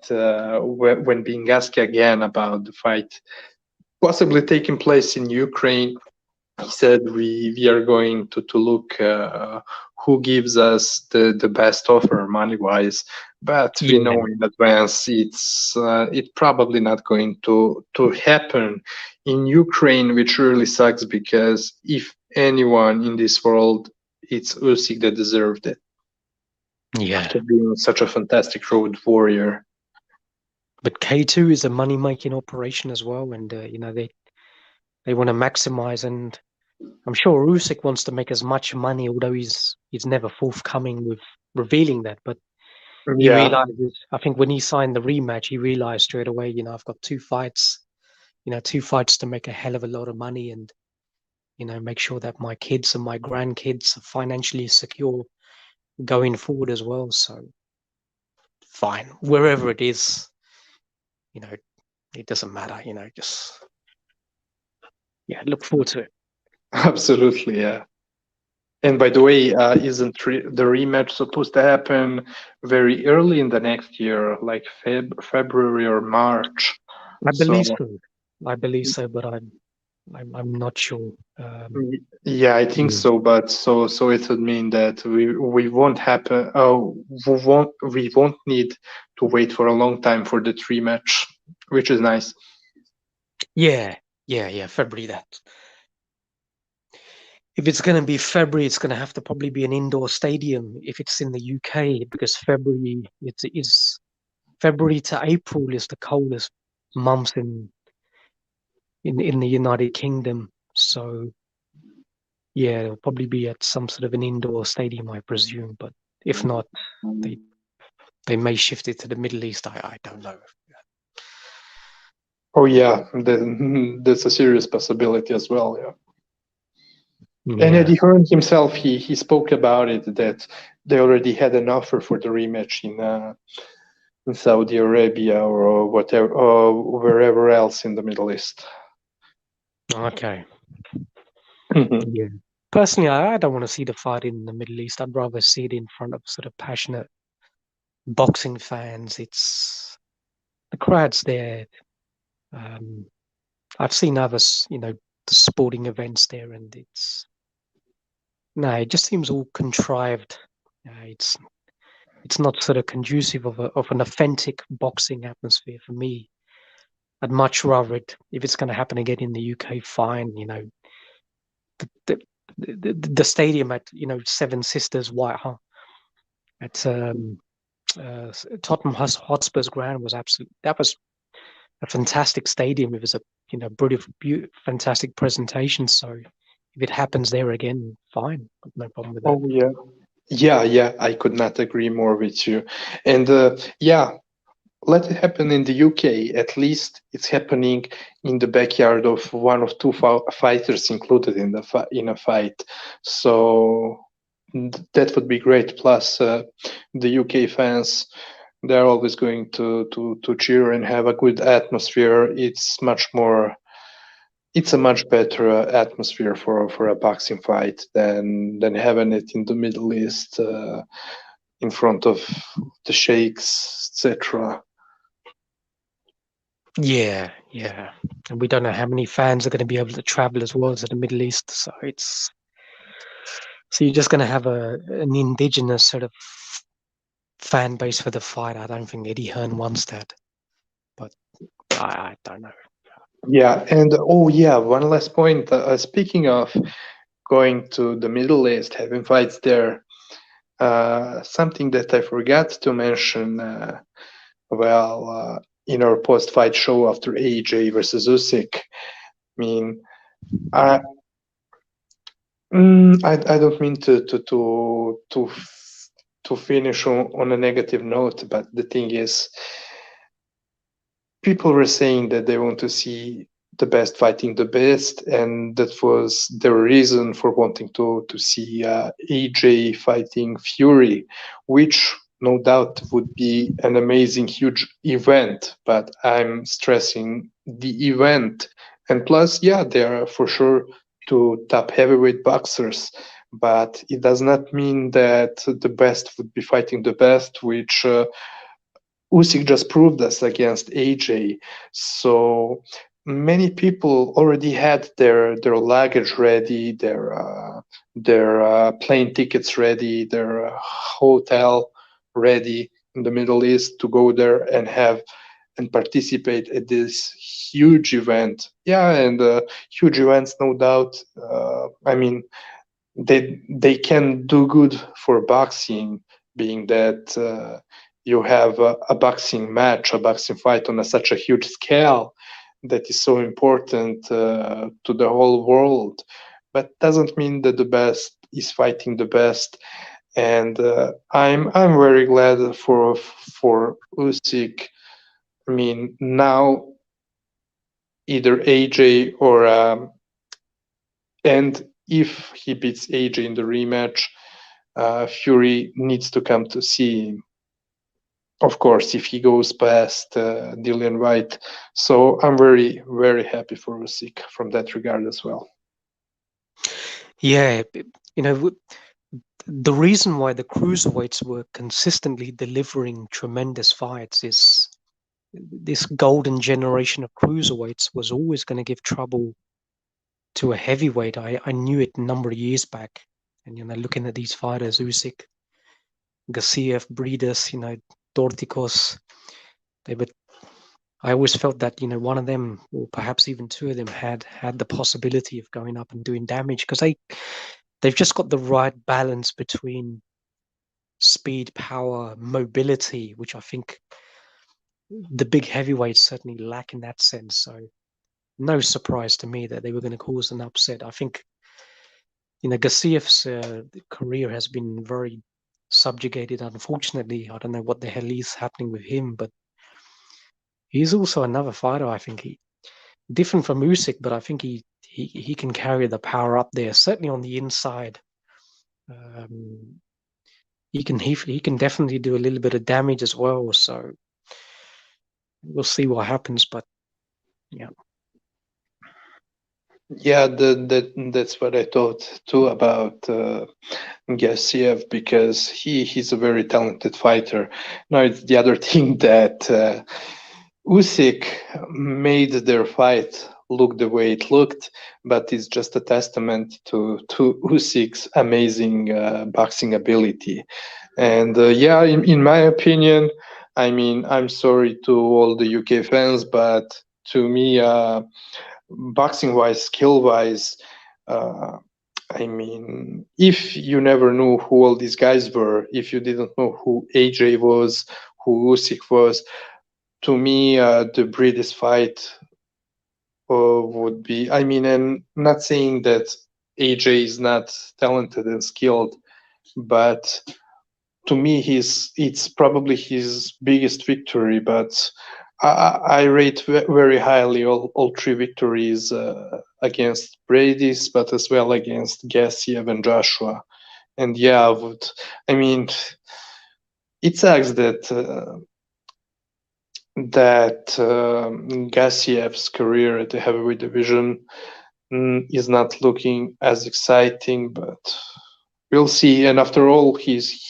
when being asked again about the fight possibly taking place in Ukraine, he said we are going to look who gives us the best offer money wise, but we Yeah, know in advance it's probably not going to happen in Ukraine, which really sucks because if anyone in this world, it's Usyk that deserved it yeah. after being such a fantastic road warrior. But K2 is a money-making operation as well, and they want to maximize. And I'm sure Usyk wants to make as much money, although he's never forthcoming with revealing that. But he Yeah, realizes, I think, when he signed the rematch, he realized straight away, I've got two fights to make a hell of a lot of money, and make sure that my kids and my grandkids are financially secure going forward as well. So fine, wherever it is, you know, it doesn't matter. Just look forward to it. absolutely, yeah. And by the way, isn't the rematch supposed to happen very early in the next year, like February or March? I believe So so. I believe so, but I'm not sure. yeah, I think Yeah. so. But so it would mean that we won't happen. Oh, we won't need to wait for a long time for the rematch, which is nice. Yeah, yeah. February. That if it's going to be February, it's going to have to probably be an indoor stadium if it's in the UK, because February it is February to April is the coldest months in the United Kingdom. So yeah, it'll probably be at some sort of an indoor stadium, I presume. But if not, they they may shift it to the Middle East. I don't know. Oh yeah, that's a serious possibility as well. Yeah. And Yeah. Eddie Hearn himself, he spoke about it that they already had an offer for the rematch in Saudi Arabia or whatever or wherever else in the Middle East. Okay. Mhm. Yeah. Personally, I don't want to see the fight in the Middle East. I'd rather see it in front of sort of passionate boxing fans. It's the crowd's there. Um, I've seen others, the sporting events there, and it just seems all contrived. It's not sort of conducive of an authentic boxing atmosphere for me. I'd much rather it if it's going to happen again in the UK. Fine, the the, the stadium at Seven Sisters White Hart at Tottenham Hotspur's ground was that was a fantastic stadium. It was a fantastic presentation. So if it happens there again, fine, no problem with that. Oh yeah. Yeah, yeah, I could not agree more with you. And yeah, let it happen in the UK. At least it's happening in the backyard of one of two fighters included in in a fight. So that would be great. Plus, the UK fans, they're always going to cheer and have a good atmosphere. It's a much better atmosphere for a boxing fight than having it in the Middle East in front of the sheikhs, etc. Yeah. And we don't know how many fans are going to be able to travel as well to the Middle East. So you're just going to have an indigenous sort of fan base for the fight. I don't think Eddie Hearn wants that, but I don't know. Yeah, and oh yeah, one last point. Speaking of going to the Middle East, having fights there, something that I forgot to mention. In our post-fight show after AJ versus Usyk, I mean, I I don't mean to finish on a negative note, but the thing is, people were saying that they want to see the best fighting the best, and that was their reason for wanting to see AJ fighting Fury, which no doubt would be an amazing, huge event. But I'm stressing the event, and plus, yeah, they are for sure two top heavyweight boxers. But it does not mean that the best would be fighting the best, which Usyk just proved us against AJ. So many people already had their luggage ready, their plane tickets ready, their hotel ready in the Middle East to go there and have and participate at this huge event. Yeah, and huge events, no doubt. I mean, they can do good for boxing, being that you have a boxing match, a boxing fight on such a huge scale that is so important to the whole world. But doesn't mean that the best is fighting the best. And I'm very glad for Usyk. I mean, now either AJ or and if he beats AJ in the rematch, Fury needs to come to see him. Of course, if he goes past Dillian White. So I'm very, very happy for Usyk from that regard as well. Yeah, the reason why the cruiserweights were consistently delivering tremendous fights is this golden generation of cruiserweights was always going to give trouble to a heavyweight. I knew it a number of years back. And, looking at these fighters, Usyk, Gassiev, Breeders, Dorticos, I always felt that, one of them, or perhaps even two of them, had the possibility of going up and doing damage because they've just got the right balance between speed, power, mobility, which I think the big heavyweights certainly lack in that sense. So no surprise to me that they were going to cause an upset. I think, Gassiev's career has been very subjugated, unfortunately. I don't know what the hell is happening with him, but he's also another fighter. I think he different from Usyk, but I think he can carry the power up there, certainly on the inside. Um, he can definitely do a little bit of damage as well. So we'll see what happens. But yeah, Yeah, that's what I thought too about Gassiev because he's a very talented fighter. Now it's the other thing that Usyk made their fight look the way it looked, but it's just a testament to Usyk's amazing boxing ability. And yeah, in my opinion, I mean, I'm sorry to all the UK fans, but to me, boxing wise, skill wise, uh, I mean, if you never knew who all these guys were, if you didn't know who AJ was, who Usyk was, to me, the British fight would be. I mean, and not saying that AJ is not talented and skilled, but to me, it's probably his biggest victory. But I rate very highly all three victories against Brady's, but as well against Gassiev and Joshua. And yeah, I would. I mean, it sucks that Gassiev's career at the heavyweight division is not looking as exciting, but we'll see. And after all, he's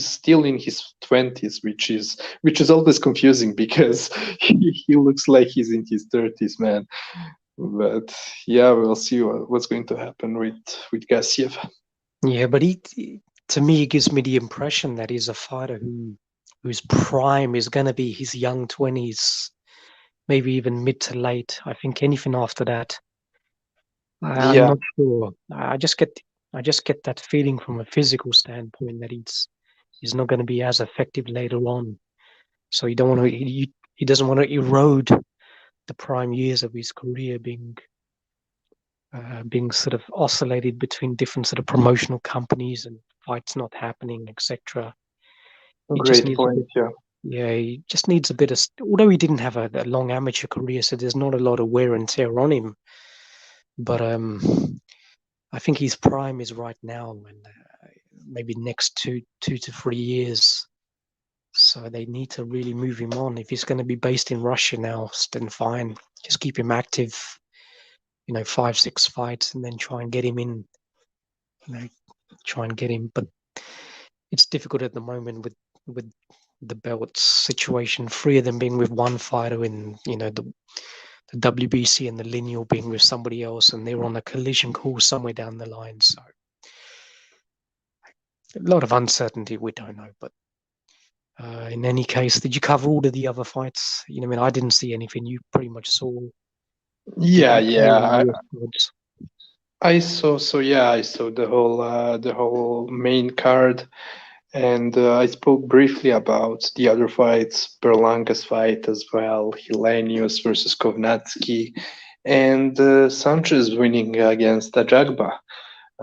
still in his 20s, which is always confusing because he looks like he's in his 30s, man. But yeah, we'll see what's going to happen with Gassiev. yeah, but to me, he gives me the impression that he's a fighter whose prime is going to be his young 20s, maybe even mid to late. I think anything after that, I'm Yeah, not sure. I just get that feeling from a physical standpoint that he's not going to be as effective later on. So you don't want to he doesn't want to erode the prime years of his career being sort of oscillated between different sort of promotional companies and fights not happening, etc. He just great needs a point. bit Yeah. Yeah, he just needs a bit of. Although he didn't have a long amateur career, so there's not a lot of wear and tear on him. But I think his prime is right now, and maybe next two to 3 years. So they need to really move him on. If he's going to be based in Russia now, then fine. Just keep him active, 5, 6 fights, and then try and get him in. You know, try and get him. But it's difficult at the moment with the belt situation. 3 of them being with one fighter, in the WBC, and the lineal being with somebody else, and they're on a collision course somewhere down the line. So a lot of uncertainty. We don't know, but. In any case, did you cover all of the other fights? I mean, I didn't see anything. You pretty much saw the Yeah, UK and yeah. US cards. I saw. So yeah, I saw the whole main card, and I spoke briefly about the other fights, Berlanga's fight as well, Helenius versus Kovnatsky, and Sanchez winning against Ajagba.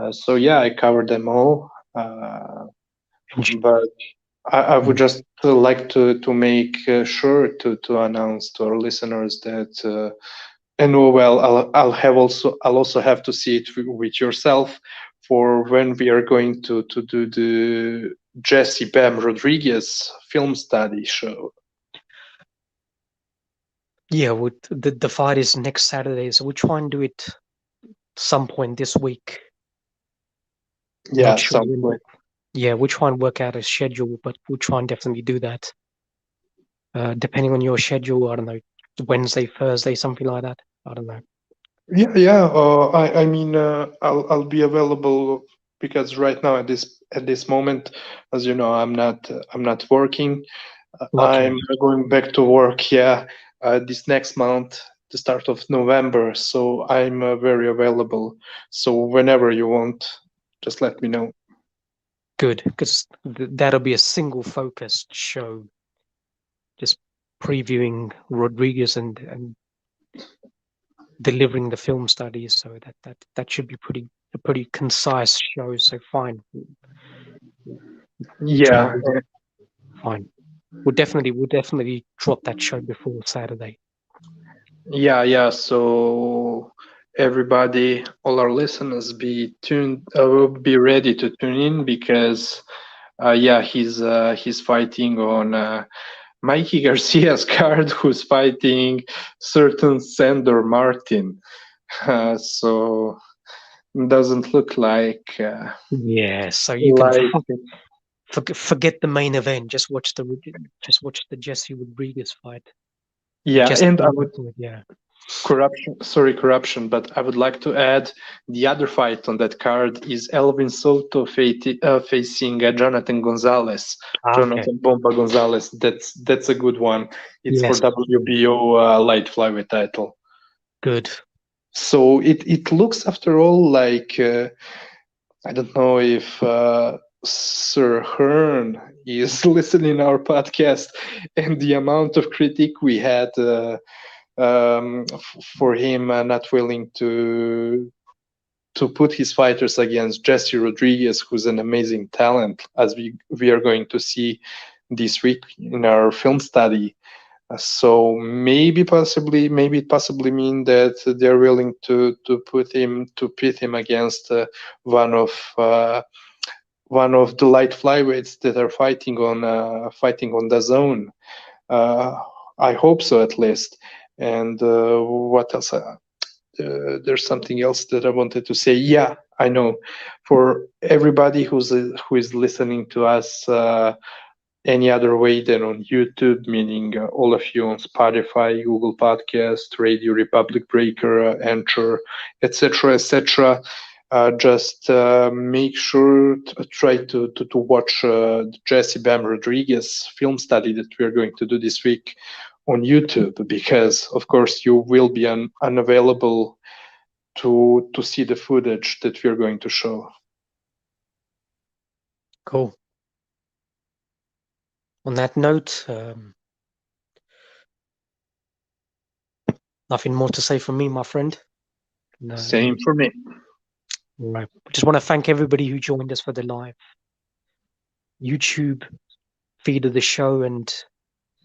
So yeah, I covered them all. But I would just like to make sure to announce to our listeners that and well, I'll also have to see it with yourself for when we are going to do the Jesse Bam Rodriguez film study show. Yeah, the fight is next Saturday, so we'll try and do it some point this week. Yeah, Not sure some when. point. Yeah, we'll try and work out a schedule, but we'll try and definitely do that. Depending on your schedule, I don't know, Wednesday, Thursday, something like that. I don't know. Yeah, yeah. I mean, I'll be available because right now at this moment, as you know, I'm not working. Okay, I'm going back to work. Yeah, this next month, the start of November. So I'm very available. So whenever you want, just let me know. good, because that'll be a single focused show, just previewing Rodriguez and delivering the film studies. So that should be a pretty concise show. So fine, Yeah, tomorrow, fine. We'll definitely drop that show before Saturday. yeah, yeah. So everybody, all our listeners, be ready to tune in because yeah, he's fighting on Mikey Garcia's card, who's fighting certain Sandor Martin. So doesn't look Yeah, so you can like forget the main event. Just watch the Jesse Rodriguez fight. yeah. Jesse, And I would yeah. corruption, but I would like to add the other fight on that card is Elvin Soto facing Jonathan Gonzalez, Okay. Jonathan Bomba Gonzalez. That's a good one. It's for Yes. WBO light flyweight title. Good. So it looks after all like I don't know if Sir Hearn is listening our podcast and the amount of critique we had for him not willing to put his fighters against Jesse Rodriguez, who's an amazing talent, as we are going to see this week in our film study. So maybe it possibly mean that they're willing to pit him against uh, one of the light flyweights that are fighting on the zone. Uh, I hope so at least. And what else? There's something else that I wanted to say. Yeah, I know. For everybody who is listening to us any other way than on YouTube, meaning all of you on Spotify, Google Podcast, Radio Republic Breaker, Anchor, etc., etc. Just make sure to try to watch the Jesse Bam Rodriguez film study that we are going to do this week on YouTube, because of course you will be unavailable to see the footage that we are going to show. Cool. On that note, nothing more to say from me, my friend. No, Same for me. right. I just want to thank everybody who joined us for the live YouTube feed of the show, and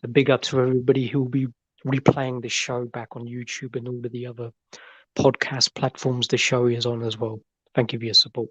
A big up to everybody who will be replaying the show back on YouTube and all of the other podcast platforms the show is on as well. Thank you for your support.